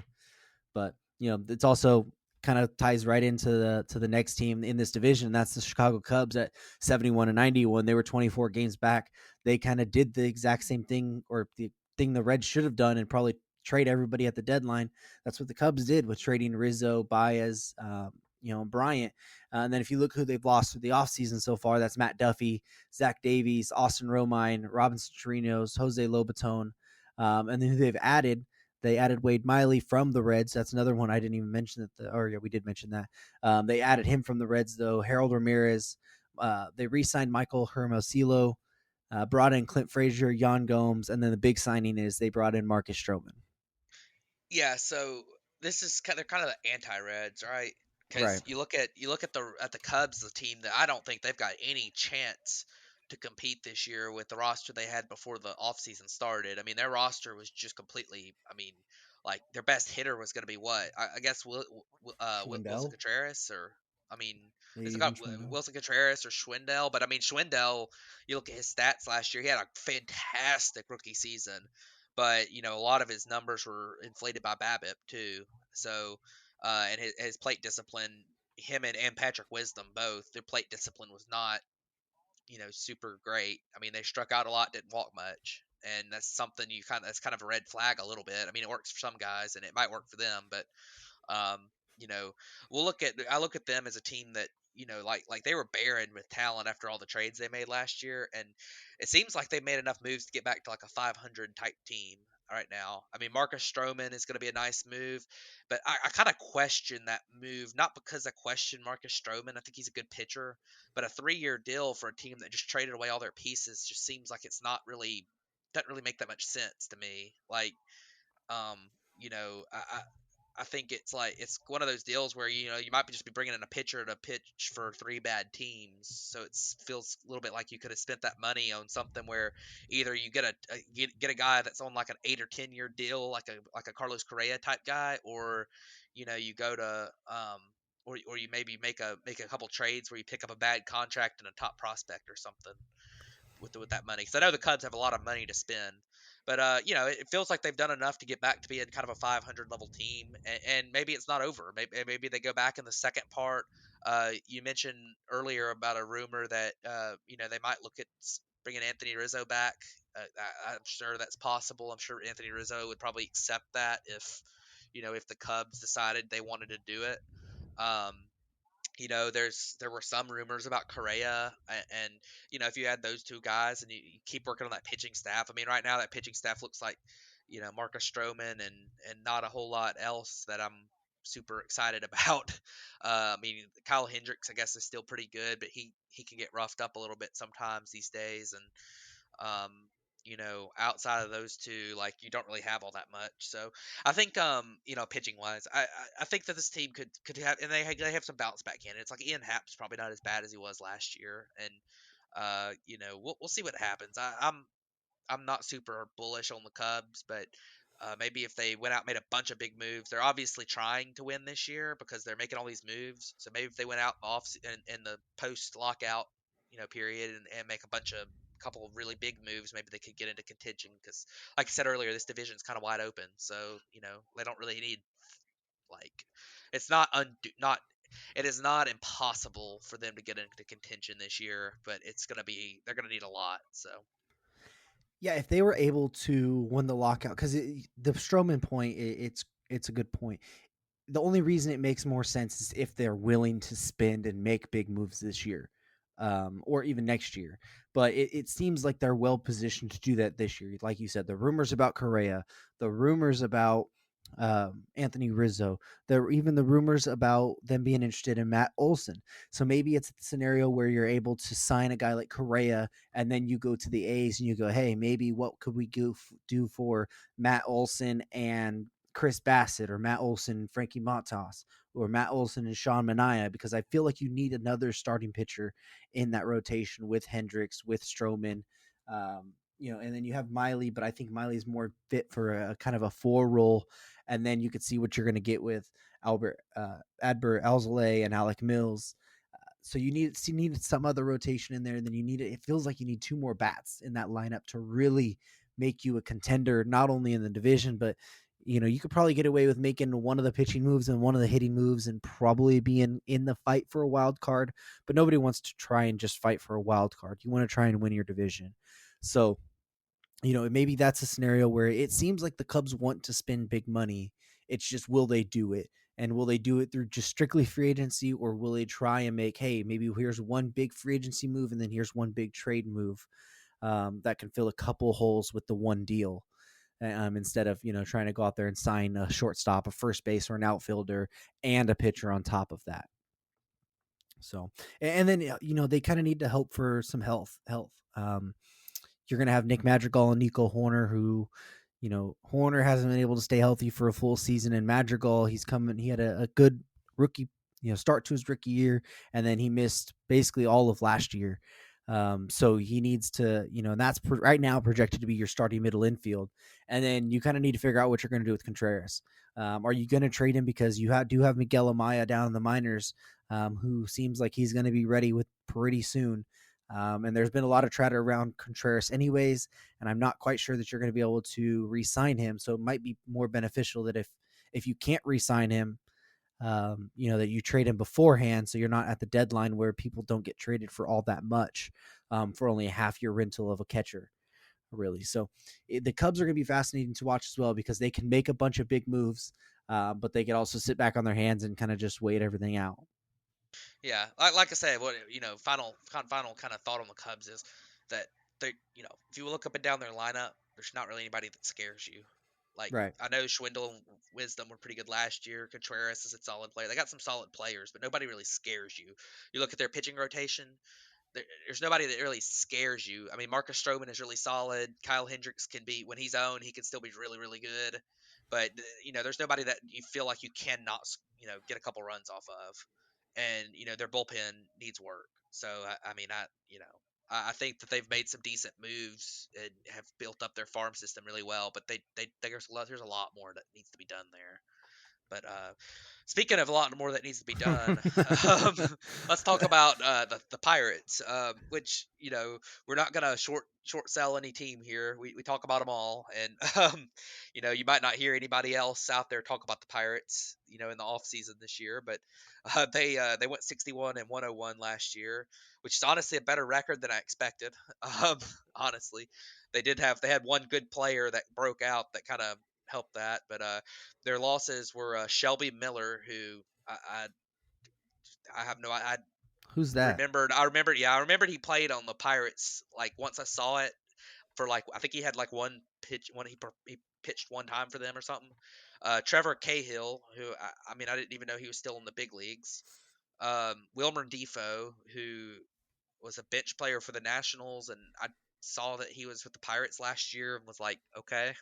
But it's also kind of ties right into the next team in this division, and that's the Chicago Cubs at 71-90. When they were 24 games back, they kind of did the exact same thing, or the thing the Reds should have done, and probably trade everybody at the deadline. That's what the Cubs did with trading Rizzo, Baez, Bryant. And then if you look who they've lost through the offseason so far, that's Matt Duffy, Zach Davies, Austin Romine, Robinson Chirinos, Jose Lobaton. And then who they've added, they added Wade Miley from the Reds. That's another one I didn't even mention we did mention that. They added him from the Reds, though. Harold Ramirez. They re-signed Michael Hermosillo, brought in Clint Frazier, Jan Gomes, and then the big signing is they brought in Marcus Stroman. Yeah, so this is they're kind of the anti-Reds, right? Right. Because you look at the Cubs, the team that I don't think they've got any chance to compete this year with the roster they had before the offseason started. I mean, their roster was just completely. I mean, like their best hitter was going to be what? I guess Wilson Schwindel, Contreras, or I mean, maybe it's even got Schwindel. Wilson Contreras or Schwindel, but I mean Schwindel. You look at his stats last year; he had a fantastic rookie season, but a lot of his numbers were inflated by BABIP too. So, and his plate discipline, him and Patrick Wisdom both, their plate discipline was not super great. I mean, they struck out a lot, didn't walk much, and that's something that's kind of a red flag a little bit. I mean, it works for some guys and it might work for them, but um, you know, I look at them as a team that like they were barren with talent after all the trades they made last year, and it seems like they made enough moves to get back to like a 500 type team right now. I mean, Marcus Stroman is going to be a nice move, but I kind of question that move, not because I question Marcus Stroman. I think he's a good pitcher, but a 3-year deal for a team that just traded away all their pieces just seems like it's not really doesn't really make that much sense to me. Like, um, I think it's like it's one of those deals where you might just be bringing in a pitcher to pitch for 3 bad teams, so it feels a little bit like you could have spent that money on something where either you get a guy that's on like an 8 or 10 year deal, like a Carlos Correa type guy, or you go to or you maybe make a couple trades where you pick up a bad contract and a top prospect or something with that money. Because I know the Cubs have a lot of money to spend, but it feels like they've done enough to get back to being kind of a 500 level team, and maybe it's not over. Maybe they go back in the second part. You mentioned earlier about a rumor that they might look at bringing Anthony Rizzo back. I'm sure that's possible. I'm sure Anthony Rizzo would probably accept that if the Cubs decided they wanted to do it. Um, there were some rumors about Correa, and if you add those two guys and you keep working on that pitching staff, I mean, right now that pitching staff looks like Marcus Stroman and not a whole lot else that I'm super excited about. I mean, Kyle Hendricks, I guess, is still pretty good, but he can get roughed up a little bit sometimes these days. And outside of those two, like, you don't really have all that much. So I think, pitching wise, I think that this team could have, and they have some bounce back candidates. Like Ian Happ's probably not as bad as he was last year, and we'll see what happens. I'm not super bullish on the Cubs, but maybe if they went out and made a bunch of big moves, they're obviously trying to win this year because they're making all these moves. So maybe if they went out in the post lockout, period, and make a couple of really big moves, maybe they could get into contention. Because, like I said earlier, this division is kind of wide open. So they don't really need, like, it's not it is not impossible for them to get into contention this year, but they're gonna need a lot. So. Yeah, if they were able to win the lockout, because the Stroman point, it's a good point. The only reason it makes more sense is if they're willing to spend and make big moves this year, or even next year. But it seems like they're well positioned to do that this year. Like you said, the rumors about Correa, the rumors about Anthony Rizzo, even the rumors about them being interested in Matt Olson. So maybe it's a scenario where you're able to sign a guy like Correa, and then you go to the A's and you go, hey, maybe what could we do for Matt Olson and Chris Bassett, or Matt Olson and Frankie Montas, or Matt Olson and Sean Manaea, because I feel like you need another starting pitcher in that rotation with Hendricks, with Stroman, and then you have Miley, but I think Miley's more fit for a kind of a 4 role, and then you could see what you're going to get with Adbert Alzolay and Alec Mills. So you need some other rotation in there, and then it feels like you need 2 more bats in that lineup to really make you a contender, not only in the division, but you could probably get away with making one of the pitching moves and one of the hitting moves and probably be in the fight for a wild card. But nobody wants to try and just fight for a wild card. You want to try and win your division. So, maybe that's a scenario where it seems like the Cubs want to spend big money. It's just, will they do it? And will they do it through just strictly free agency, or will they try and make, hey, maybe here's one big free agency move and then here's one big trade move that can fill a couple holes with the one deal? Instead of trying to go out there and sign a shortstop, a first base, or an outfielder, and a pitcher on top of that. So, and then they kind of need to hope for some health. You're going to have Nick Madrigal and Nico Horner, who, Horner hasn't been able to stay healthy for a full season, and Madrigal, he had a good rookie, start to his rookie year, and then he missed basically all of last year. So he needs to, and that's right now projected to be your starting middle infield. And then you kind of need to figure out what you're going to do with Contreras. Are you going to trade him because you do have Miguel Amaya down in the minors, who seems like he's going to be ready with pretty soon. And there's been a lot of chatter around Contreras anyways, and I'm not quite sure that you're going to be able to re-sign him. So it might be more beneficial that if you can't re-sign him, that you trade him beforehand, so you're not at the deadline where people don't get traded for all that much, for only a half-year rental of a catcher, really. So the Cubs are going to be fascinating to watch as well, because they can make a bunch of big moves, but they could also sit back on their hands and kind of just wait everything out. Yeah, like I said, what final kind of thought on the Cubs is that they, if you look up and down their lineup, there's not really anybody that scares you. Like, Right. I know Schwindel and Wisdom were pretty good last year. Contreras is a solid player. They got some solid players, but nobody really scares you. You look at their pitching rotation. There's nobody that really scares you. I mean, Marcus Stroman is really solid. Kyle Hendricks can be, when he's on, he can still be really, really good. But there's nobody that you feel like you cannot, get a couple runs off of. And their bullpen needs work. So I mean, I think that they've made some decent moves and have built up their farm system really well. But there's a lot more that needs to be done there. But speaking of a lot more that needs to be done, um, let's talk about the Pirates, which we're not gonna short sell any team here. We talk about them all, and you might not hear anybody else out there talk about the Pirates, in the off season this year, but they went 61 and 101 last year, which is honestly a better record than I expected. Honestly, they had one good player that broke out that kind of helped that, but their losses were Shelby Miller, who I have no I Who's that? I remembered he played on the Pirates, like, once I saw it, for, like, I think he had like one pitch, he pitched one time for them or something. Trevor Cahill, who I mean I didn't even know he was still in the big leagues. Wilmer Defoe, who was a bench player for the Nationals, and I saw that he was with the Pirates last year and was like, okay.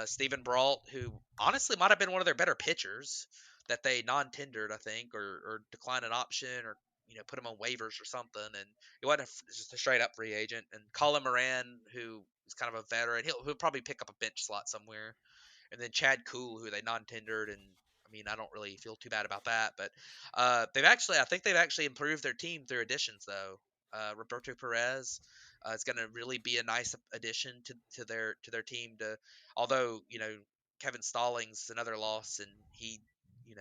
Stephen Brault, who honestly might have been one of their better pitchers that they non-tendered, I think, or declined an option, or put him on waivers or something, and he wasn't just a straight up free agent. And Colin Moran, who is kind of a veteran, he'll probably pick up a bench slot somewhere. And then Chad Kuhl, who they non-tendered, and I mean I don't really feel too bad about that, but I think they've actually improved their team through additions though. Roberto Perez is going to really be a nice addition to their team. Although Kevin Stallings another loss, and he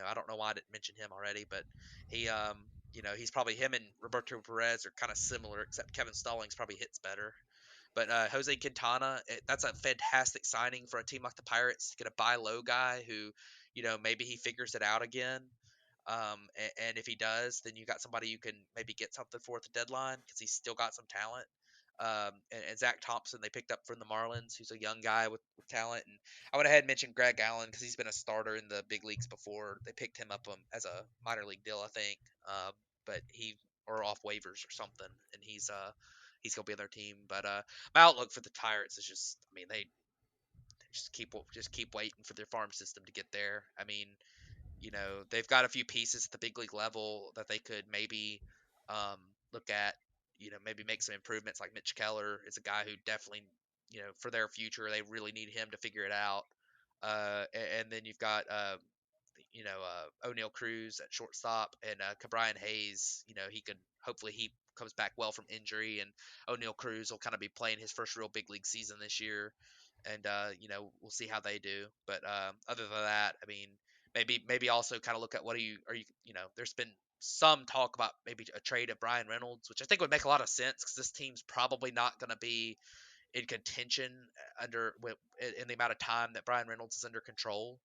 I don't know why I didn't mention him already, but he he's probably him and Roberto Perez are kind of similar, except Kevin Stallings probably hits better. But Jose Quintana, that's a fantastic signing for a team like the Pirates to get a buy low guy who, maybe he figures it out again. And if he does, then you got somebody you can maybe get something for at the deadline because he's still got some talent. And Zach Thompson they picked up from the Marlins, who's a young guy with talent. And I went ahead and mentioned Greg Allen because he's been a starter in the big leagues before. They picked him up as a minor league deal, I think. But he or off waivers or something, and he's gonna be on their team. But my outlook for the Pirates is just, I mean, they just keep waiting for their farm system to get there. I mean, they've got a few pieces at the big league level that they could maybe look at. Maybe make some improvements. Like Mitch Keller is a guy who definitely, for their future, they really need him to figure it out. And then you've got O'Neal Cruz at shortstop, and Cabrian Hayes. Hopefully he comes back well from injury, and O'Neal Cruz will kind of be playing his first real big league season this year, and we'll see how they do. But other than that, I mean, maybe also kind of look at what there's been some talk about maybe a trade of Brian Reynolds, which I think would make a lot of sense because this team's probably not going to be in contention in the amount of time that Brian Reynolds is under control.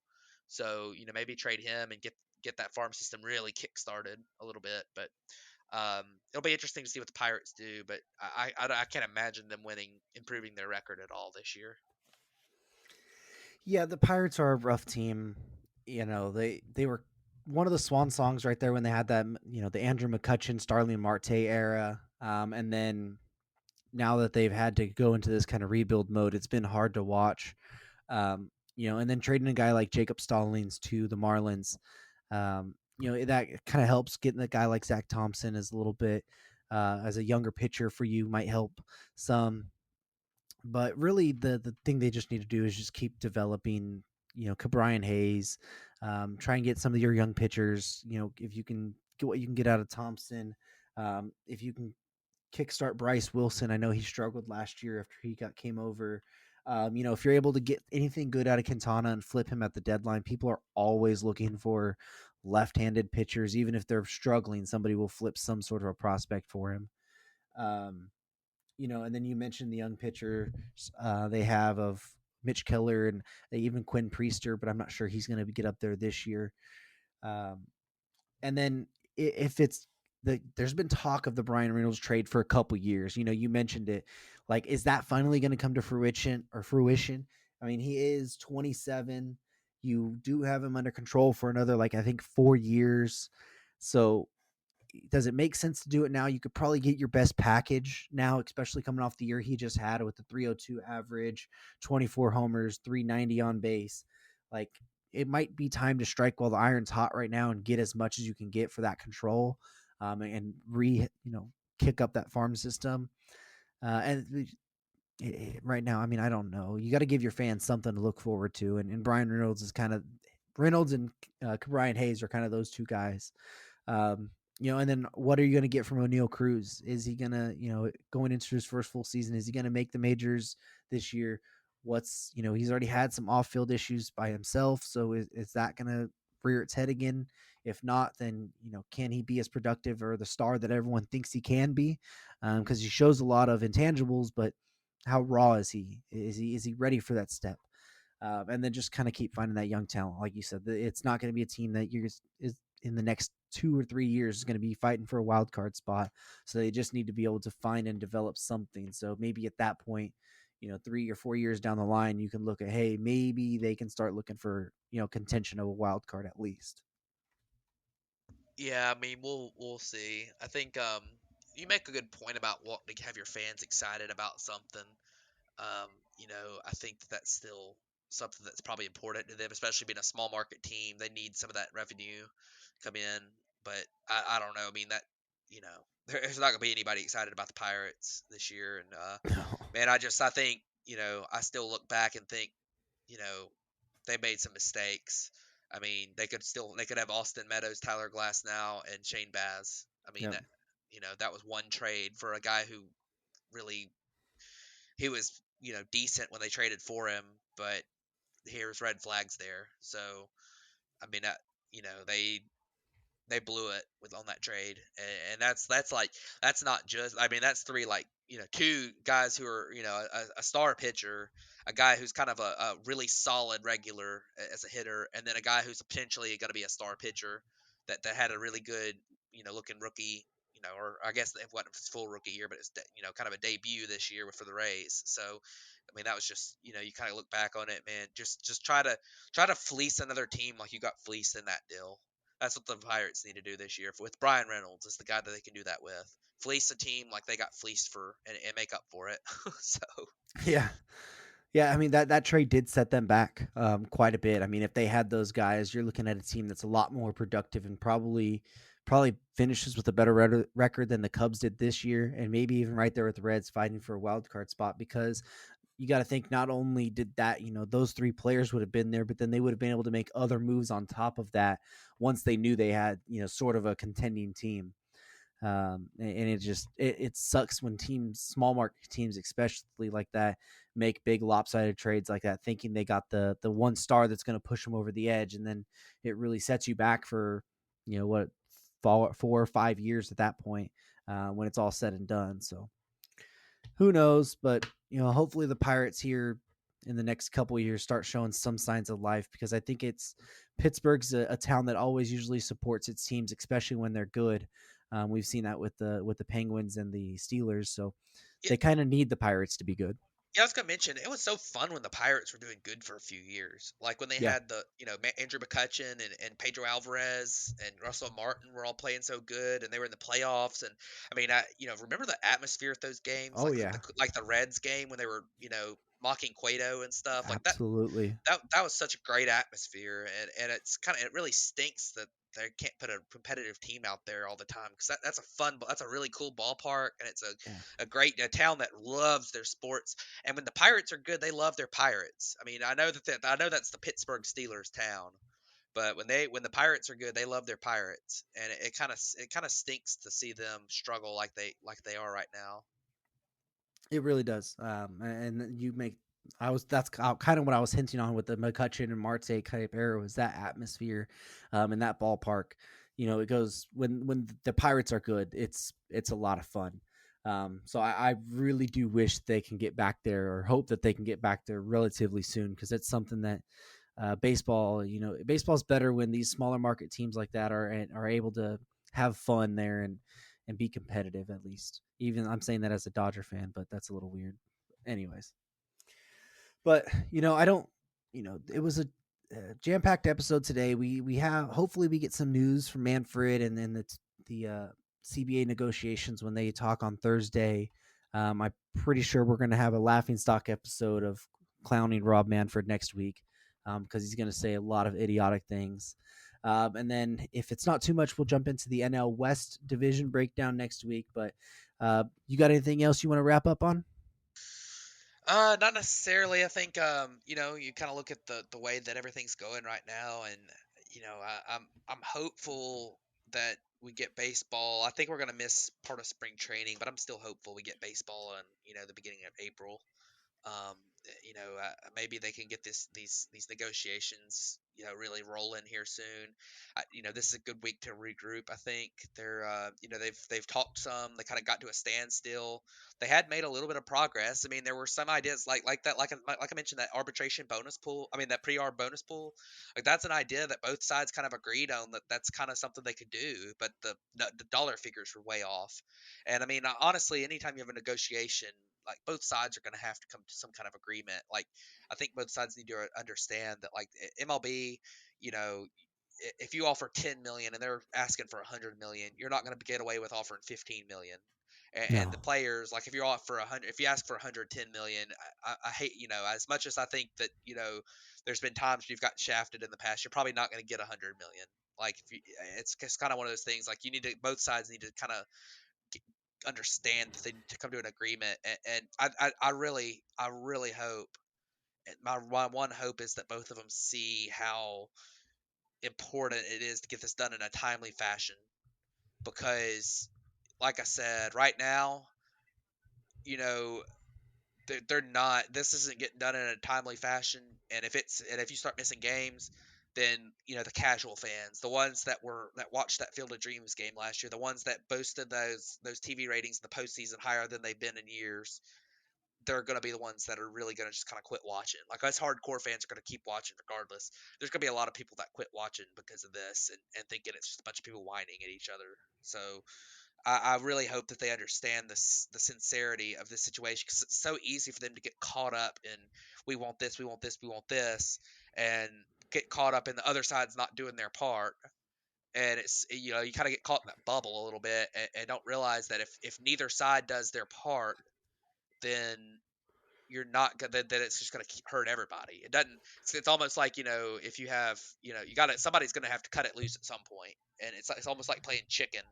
So maybe trade him and get that farm system really kick started a little bit. But it'll be interesting to see what the Pirates do. But I can't imagine them improving their record at all this year. Yeah, the Pirates are a rough team. They were one of the swan songs right there when they had that, the Andrew McCutchen, Starling Marte era. And then now that they've had to go into this kind of rebuild mode, it's been hard to watch. And then trading a guy like Jacob Stallings to the Marlins, that kind of helps. Getting a guy like Zach Thompson is a little bit as a younger pitcher for you might help some. But really, the thing they just need to do is just keep developing, Cabrian Hayes, try and get some of your young pitchers. If you can get what you can get out of Thompson, if you can kickstart Bryce Wilson. I know he struggled last year after he came over. If you're able to get anything good out of Quintana and flip him at the deadline, people are always looking for left-handed pitchers. Even if they're struggling, somebody will flip some sort of a prospect for him. And then you mentioned the young pitcher they have of Mitch Keller and even Quinn Priester, but I'm not sure he's going to get up there this year. And then if it's there's been talk of the Brian Reynolds trade for a couple years. You mentioned it. Like, is that finally going to come to fruition? I mean, he is 27. You do have him under control for another, I think 4 years. So does it make sense to do it now? You could probably get your best package now, especially coming off the year he just had with the 302 average, 24 homers, 390 on base. It might be time to strike while the iron's hot right now and get as much as you can get for that control. And kick up that farm system. Right now, I mean, I don't know. You got to give your fans something to look forward to. And Brian Reynolds is Reynolds and Brian Hayes are kind of those two guys. And then what are you going to get from O'Neal Cruz? Is he going to, going into his first full season, is he going to make the majors this year? He's already had some off-field issues by himself. So is that going to rear its head again? If not, then, can he be as productive or the star that everyone thinks he can be? Because he shows a lot of intangibles, but how raw is he? Is he ready for that step? And then just kind of keep finding that young talent. Like you said, it's not going to be a team that is in the next 2 or 3 years is going to be fighting for a wild card spot. So they just need to be able to find and develop something. So maybe at that point, 3 or 4 years down the line, you can look at, hey, maybe they can start looking for, contention of a wild card at least. Yeah, I mean, we'll see. I think you make a good point about wanting to have your fans excited about something. I think that's still something that's probably important to them, especially being a small market team. They need some of that revenue come in, but I don't know. I mean, that you know, there's not gonna be anybody excited about the Pirates this year, and man, I think I still look back and think you know they made some mistakes. I mean, they could have Austin Meadows, Tyler Glass now, and Shane Baz. I mean, Yep. that was one trade for a guy who really he was decent when they traded for him, but here's red flags there. So I mean, they blew it with on that trade, and that's like that's not just. I mean, that's three like two guys who are a star pitcher, a guy who's kind of a really solid regular as a hitter, and then a guy who's potentially going to be a star pitcher that had a really good looking rookie. Or I guess it wasn't his full rookie year, but it's kind of a debut this year for the Rays. So, I mean, that was just you kind of look back on it, man. Just try to fleece another team like you got fleeced in that deal. That's what the Pirates need to do this year. With Brian Reynolds, is the guy that they can do that with. Fleece a team like they got fleeced for, and make up for it. So Yeah. Yeah, I mean that trade did set them back quite a bit. I mean, if they had those guys, you're looking at a team that's a lot more productive and probably finishes with a better record than the Cubs did this year, and maybe even right there with the Reds fighting for a wild card spot. Because you got to think, not only did that, those three players would have been there, but then they would have been able to make other moves on top of that once they knew they had sort of a contending team. And it sucks when small market teams, especially like that, make big lopsided trades like that, thinking they got the one star that's going to push them over the edge, and then it really sets you back for what 4 or 5 years at that point, when it's all said and done. So who knows? But hopefully the Pirates here in the next couple of years start showing some signs of life, because I think Pittsburgh's a town that always usually supports its teams, especially when they're good. We've seen that with the Penguins and the Steelers, so yeah, they kind of need the Pirates to be good. yeah, I was gonna mention it was so fun when the Pirates were doing good for a few years. Like when they Yeah. had the Andrew McCutcheon and Pedro Alvarez and Russell Martin were all playing so good, and they were in the playoffs. And I mean, I remember the atmosphere at those games, Oh like yeah, like the Reds game when they were mocking Cueto and stuff like that. absolutely. That was such a great atmosphere, and it really stinks that they can't put a competitive team out there all the time, because that's a really cool ballpark, and it's Yeah. a town that loves their sports. And when the Pirates are good, they love their Pirates. I mean, I know that's the Pittsburgh Steelers town, but when the Pirates are good, they love their Pirates, and it kind of stinks to see them struggle like they are right now. It really does. And you make that's kind of what I was hinting on with the McCutcheon and Marte type era, was that atmosphere, in that ballpark. It goes when the Pirates are good, it's a lot of fun. So I really do wish they can get back there, or hope that they can get back there relatively soon, because it's something that baseball's better when these smaller market teams like that are able to have fun there and be competitive, at least. Even I'm saying that as a Dodger fan, but that's a little weird. Anyways, but I don't. It was a jam-packed episode today. We have, hopefully we get some news from Manfred, and then the CBA negotiations when they talk on Thursday. I'm pretty sure we're going to have a laughing stock episode of clowning Rob Manfred next week, because he's going to say a lot of idiotic things. And then if it's not too much, we'll jump into the NL West division breakdown next week. But you got anything else you want to wrap up on? Not necessarily. I think you kind of look at the way that everything's going right now, and I'm hopeful that we get baseball. I think we're gonna miss part of spring training, but I'm still hopeful we get baseball in the beginning of April. Maybe they can get these negotiations really rolling here soon. This is a good week to regroup. I think they've talked some. They kind of got to a standstill. They had made a little bit of progress. I mean, there were some ideas like I mentioned, that arbitration bonus pool. I mean, that pre-arb bonus pool. Like, that's an idea that both sides kind of agreed on, that's kind of something they could do, but the dollar figures were way off. And I mean, honestly, anytime you have a negotiation, like, both sides are going to have to come to some kind of agreement. Like, I think both sides need to understand that, like, MLB, you know, if you offer 10 million and they're asking for 100 million, you're not going to get away with offering 15 million. And the No. players, like, if you're off for 100, if you ask for 110 million, I hate, as much as I think that, there's been times you've got shafted in the past, you're probably not going to get 100 million. Like, if you, it's just kind of one of those things. Like, both sides need to kind of understand that they need to come to an agreement. And I really hope, my one hope is that both of them see how important it is to get this done in a timely fashion, because, like I said, right now, you know, they're not. This isn't getting done in a timely fashion, and if you start missing games, then the casual fans, the ones that watched that Field of Dreams game last year, the ones that boasted those TV ratings in the postseason higher than they've been in years, they're going to be the ones that are really going to just kind of quit watching. Like, us hardcore fans are going to keep watching regardless. There's going to be a lot of people that quit watching because of this, and thinking it's just a bunch of people whining at each other. So I really hope that they understand the sincerity of this situation, because it's so easy for them to get caught up in, we want this, we want this, we want this, and get caught up in the other side's not doing their part. And it's, you kind of get caught in that bubble a little bit, and don't realize that if neither side does their part, then you're not gonna, that it's just gonna hurt everybody. It doesn't. It's almost like, if you have, you got it. Somebody's gonna have to cut it loose at some point, and it's almost like playing chicken.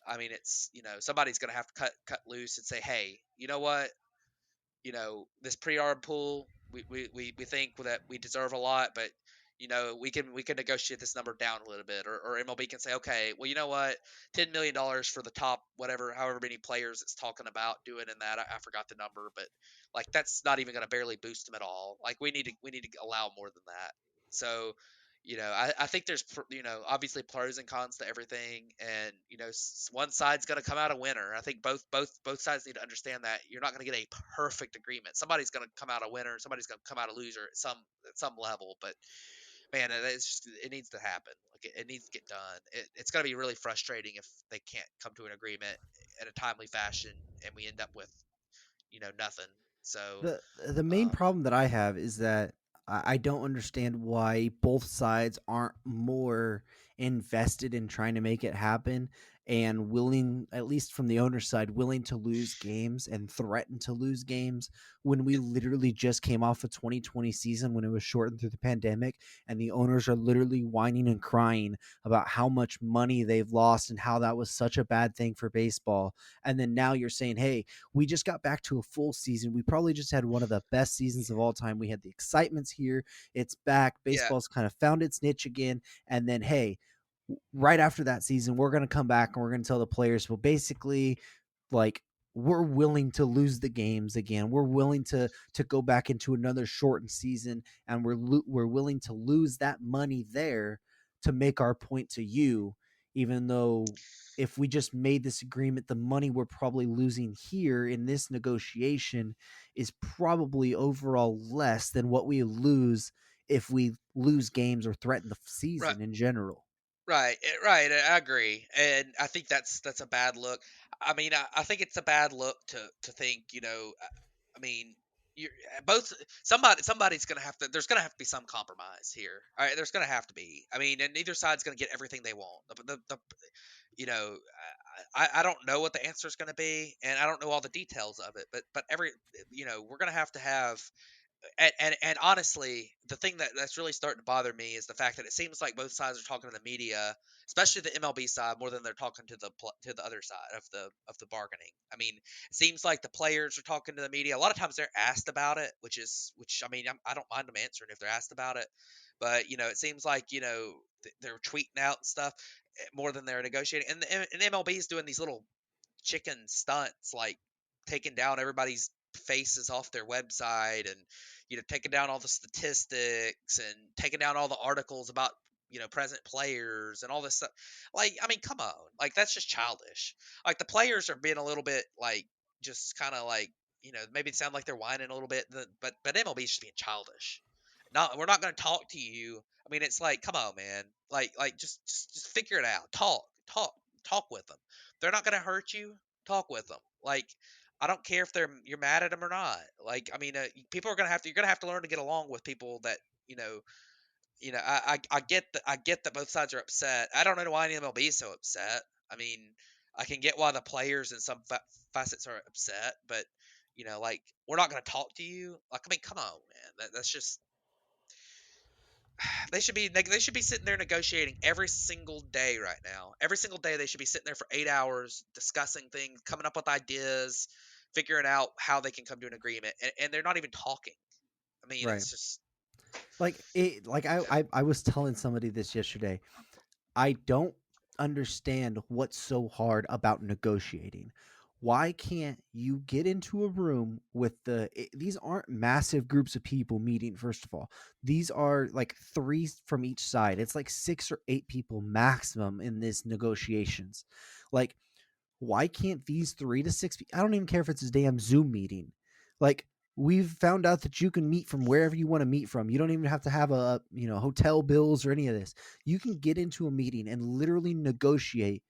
I mean, it's, somebody's gonna have to cut loose and say, hey, you know what, this pre-arb pool, we think that we deserve a lot, but we can negotiate this number down a little bit, or MLB can say, okay, well, you know what, $10 million for the top, whatever, however many players it's talking about doing in that. I forgot the number, but, like, that's not even going to barely boost them at all. Like, we need to allow more than that. So, I think there's, obviously pros and cons to everything, and, one side's going to come out a winner. I think both sides need to understand that you're not going to get a perfect agreement. Somebody's going to come out a winner, somebody's going to come out a loser at some level. But, man, it needs to happen. Like, it needs to get done. It's going to be really frustrating if they can't come to an agreement in a timely fashion, and we end up with, nothing. So, The main um, problem that I have is that I don't understand why both sides aren't more invested in trying to make it happen and willing, at least from the owner's side, willing to lose games and threaten to lose games when we it, literally just came off a 2020 season when it was shortened through the pandemic, and the owners are literally whining and crying about how much money they've lost and how that was such a bad thing for baseball. And then now you're saying, hey, we just got back to a full season. We probably just had one of the best seasons of all time. We had the excitements here. It's back. yeah, Baseball's kind of found its niche again. And then, hey, right after that season, we're going to come back and we're going to tell the players, well, basically, like, we're willing to lose the games again. We're willing to go back into another shortened season, and we're willing to lose that money there to make our point to you, even though if we just made this agreement, the money we're probably losing here in this negotiation is probably overall less than what we lose if we lose games or threaten the right. season in general. Right, I agree, and I think that's a bad look. I mean, I think it's a bad look to think, I mean, you're both, somebody's gonna have to. There's gonna have to be some compromise here. All right, there's gonna have to be. I mean, and neither side's gonna get everything they want. You know, I don't know what the answer is gonna be, and I don't know all the details of it. But we're gonna have to have, and honestly, the thing that's really starting to bother me is the fact that it seems like both sides are talking to the media, especially the MLB side, more than they're talking to the other side of the bargaining. I mean, it seems like the players are talking to the media. A lot of times they're asked about it, which I mean, I don't mind them answering if they're asked about it, but it seems like they're tweeting out and stuff, more than they're negotiating, and MLB is doing these little chicken stunts, like taking down everybody's faces off their website, and taking down all the statistics and taking down all the articles about present players and all this stuff. Like, I mean, come on, like that's just childish. Like the players are being a little bit like just kind of like maybe it sound like they're whining a little bit, but MLB is just being childish. Not We're not going to talk to you. I mean, it's like, come on, man. Like just figure it out. Talk with them. They're not going to hurt you. Talk with them. Like, I don't care if you're mad at them or not. Like, I mean, people are going to have to. You're going to have to learn to get along with people that you know. I get that both sides are upset. I don't know why MLB is so upset. I mean, I can get why the players in some facets are upset, but like we're not going to talk to you. Like, I mean, come on, man. That's just they should be sitting there negotiating every single day right now. Every single day they should be sitting there for 8 hours discussing things, coming up with ideas, figuring out how they can come to an agreement, and they're not even talking. I mean, Right. it's just I was telling somebody this yesterday. I don't understand what's so hard about negotiating. Why can't you get into a room with these aren't massive groups of people meeting, first of all. These are like three from each side. It's like 6 or 8 people maximum in this negotiations. Like, why can't these 3 to 6 people, I don't even care if it's a damn Zoom meeting. Like, we've found out that you can meet from wherever you want to meet from. You don't even have to have hotel bills or any of this. You can get into a meeting and literally negotiate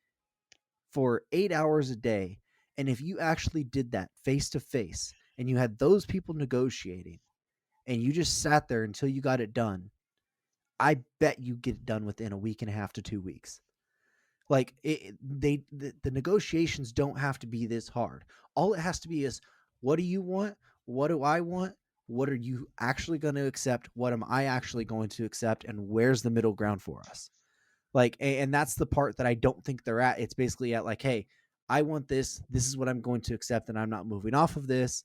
for 8 hours a day. And if you actually did that face to face and you had those people negotiating and you just sat there until you got it done, I bet you get it done within a week and a half to 2 weeks. Like, the negotiations don't have to be this hard. All it has to be is, what do you want? What do I want? What are you actually going to accept? What am I actually going to accept? And where's the middle ground for us? Like, and that's the part that I don't think they're at. It's basically at like, hey, I want this. This is what I'm going to accept, and I'm not moving off of this.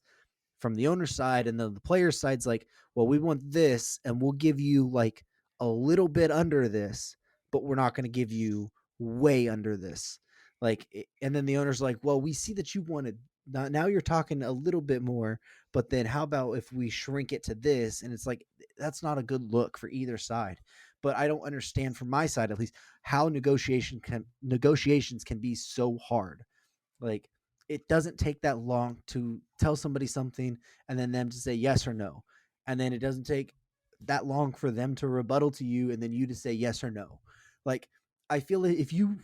From the owner's side, and then the player's side's like, well, we want this, and we'll give you like a little bit under this, but we're not going to give you way under this. Like, and then the owner's like, well, we see that you wanted, now you're talking a little bit more, but then how about if we shrink it to this? And it's like, that's not a good look for either side. But I don't understand, from my side at least, how negotiations can be so hard. Like, it doesn't take that long to tell somebody something and then them to say yes or no. And then it doesn't take that long for them to rebuttal to you and then you to say yes or no. Like, I feel that if you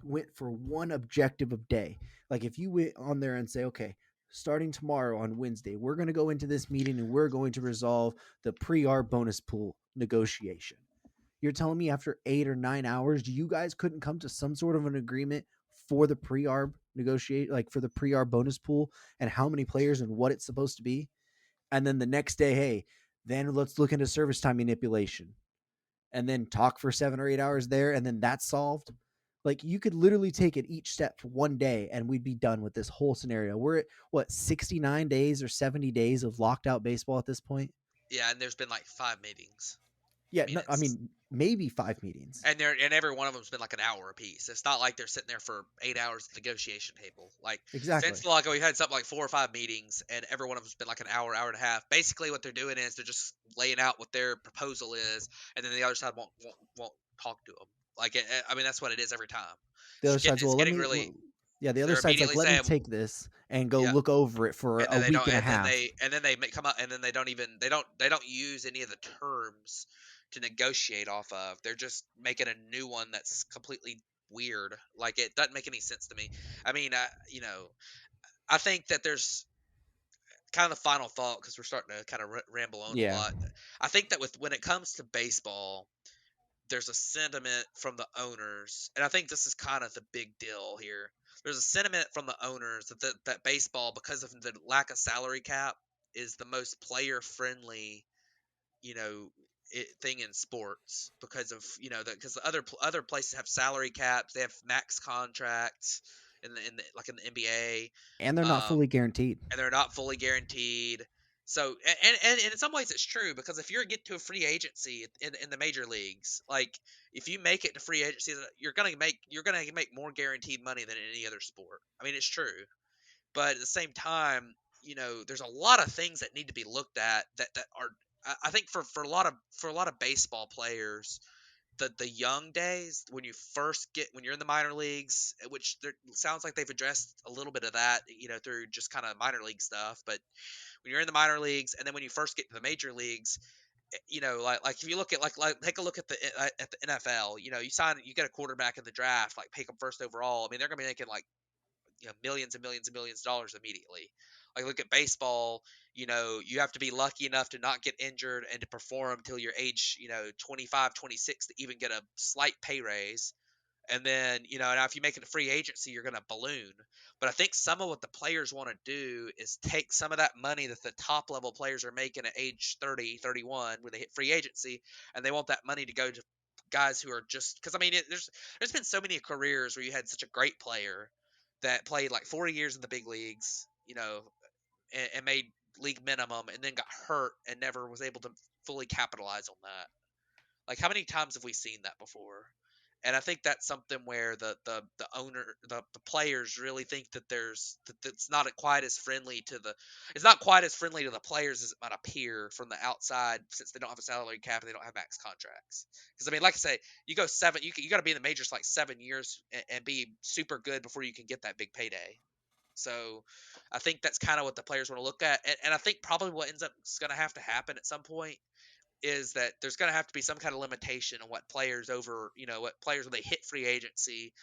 went for one objective of day, like if you went on there and say, okay, starting tomorrow on Wednesday, we're going to go into this meeting and we're going to resolve the pre-arb bonus pool negotiation. You're telling me after 8 or 9 hours, you guys couldn't come to some sort of an agreement for the pre-arb negotiate, like for the pre-arb bonus pool and how many players and what it's supposed to be? And then the next day, hey, then let's look into service time manipulation and then talk for 7 or 8 hours there. And then that's solved. Like, you could literally take it each step one day and we'd be done with this whole scenario. We're at what, 69 days or 70 days of locked out baseball at this point. yeah, and there's been like 5 meetings. Yeah. I mean, No, I mean, maybe 5 meetings. and every one of them's been like an hour apiece. It's not like they're sitting there for 8 hours at the negotiation table. Like, Exactly. since like we had something like 4 or 5 meetings, and every one of them's been like an hour, hour and a half. Basically, what they're doing is they're just laying out what their proposal is, and then the other side won't talk to them. Like, I mean, that's what it is every time. The other side's, well, let Getting me, really. yeah, the other They're side's like, immediately let me saying, take this and go yeah, look over it for and a then they week don't, and a half. and then they come up, and then they don't even they don't use any of the terms to negotiate off of. They're just making a new one that's completely weird. Like, it doesn't make any sense to me. I mean, I think that there's kind of the final thought, because we're starting to kind of ramble on a Yeah. lot. I think that when it comes to baseball, there's a sentiment from the owners, and I think this is kind of the big deal here. There's a sentiment from the owners that baseball, because of the lack of salary cap, is the most player friendly, you know, thing in sports, because of because the other places have salary caps, they have max contracts in the like in the NBA, And they're not um, fully guaranteed. and they're not fully guaranteed. So, and in some ways it's true, because if you get to a free agency in the major leagues, like if you make it to free agency, you're gonna make more guaranteed money than in any other sport. I mean, it's true, but at the same time, there's a lot of things that need to be looked at that are, I think for a lot of baseball players, the young days when you're in the minor leagues, which there sounds like they've addressed a little bit of that, through just kind of minor league stuff. But when you're in the minor leagues, and then when you first get to the major leagues, like if you look at like take a look at the NFL, you get a quarterback in the draft, like pick them first overall. I mean, they're gonna be making like millions and millions and millions of dollars immediately. Like look at baseball, you have to be lucky enough to not get injured and to perform until your age, 25, 26 to even get a slight pay raise. And then, now if you make it a free agency, you're going to balloon. But I think some of what the players want to do is take some of that money that the top level players are making at age 30, 31 when they hit free agency, and they want that money to go to guys who are just, because I mean, there's been so many careers where you had such a great player that played like 40 years in the big leagues, and made league minimum, and then got hurt and never was able to fully capitalize on that. Like how many times have we seen that before? And I think that's something where the owner, the players really think that that's not quite as friendly to the players as it might appear from the outside, since they don't have a salary cap and they don't have max contracts. Because I mean, like I say, you go you got to be in the majors like 7 years and be super good before you can get that big payday. So I think that's kind of what the players want to look at, and I think probably what ends up is going to have to happen at some point is that there's going to have to be some kind of limitation on what players when they hit free agency,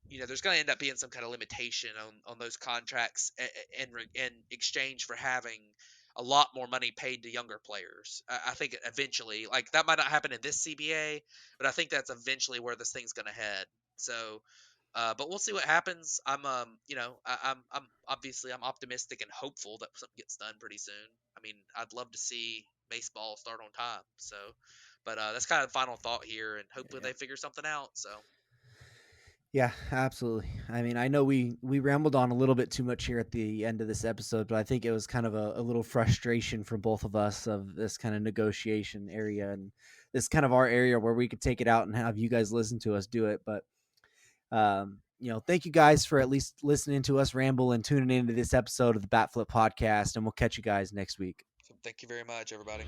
there's going to end up being some kind of limitation on those contracts in exchange for having a lot more money paid to younger players. I think eventually, like that might not happen in this CBA, but I think that's eventually where this thing's going to head. So, but we'll see what happens. I'm obviously I'm optimistic and hopeful that something gets done pretty soon. I mean, I'd love to see baseball start on time. So, but that's kind of the final thought here, and hopefully they figure something out. So. Yeah, absolutely. I mean, I know we rambled on a little bit too much here at the end of this episode, but I think it was kind of a little frustration for both of us of this kind of negotiation area, and this kind of our area where we could take it out and have you guys listen to us do it. But, thank you guys for at least listening to us ramble and tuning into this episode of the Bat Flip Podcast, and we'll catch you guys next week. So thank you very much, everybody.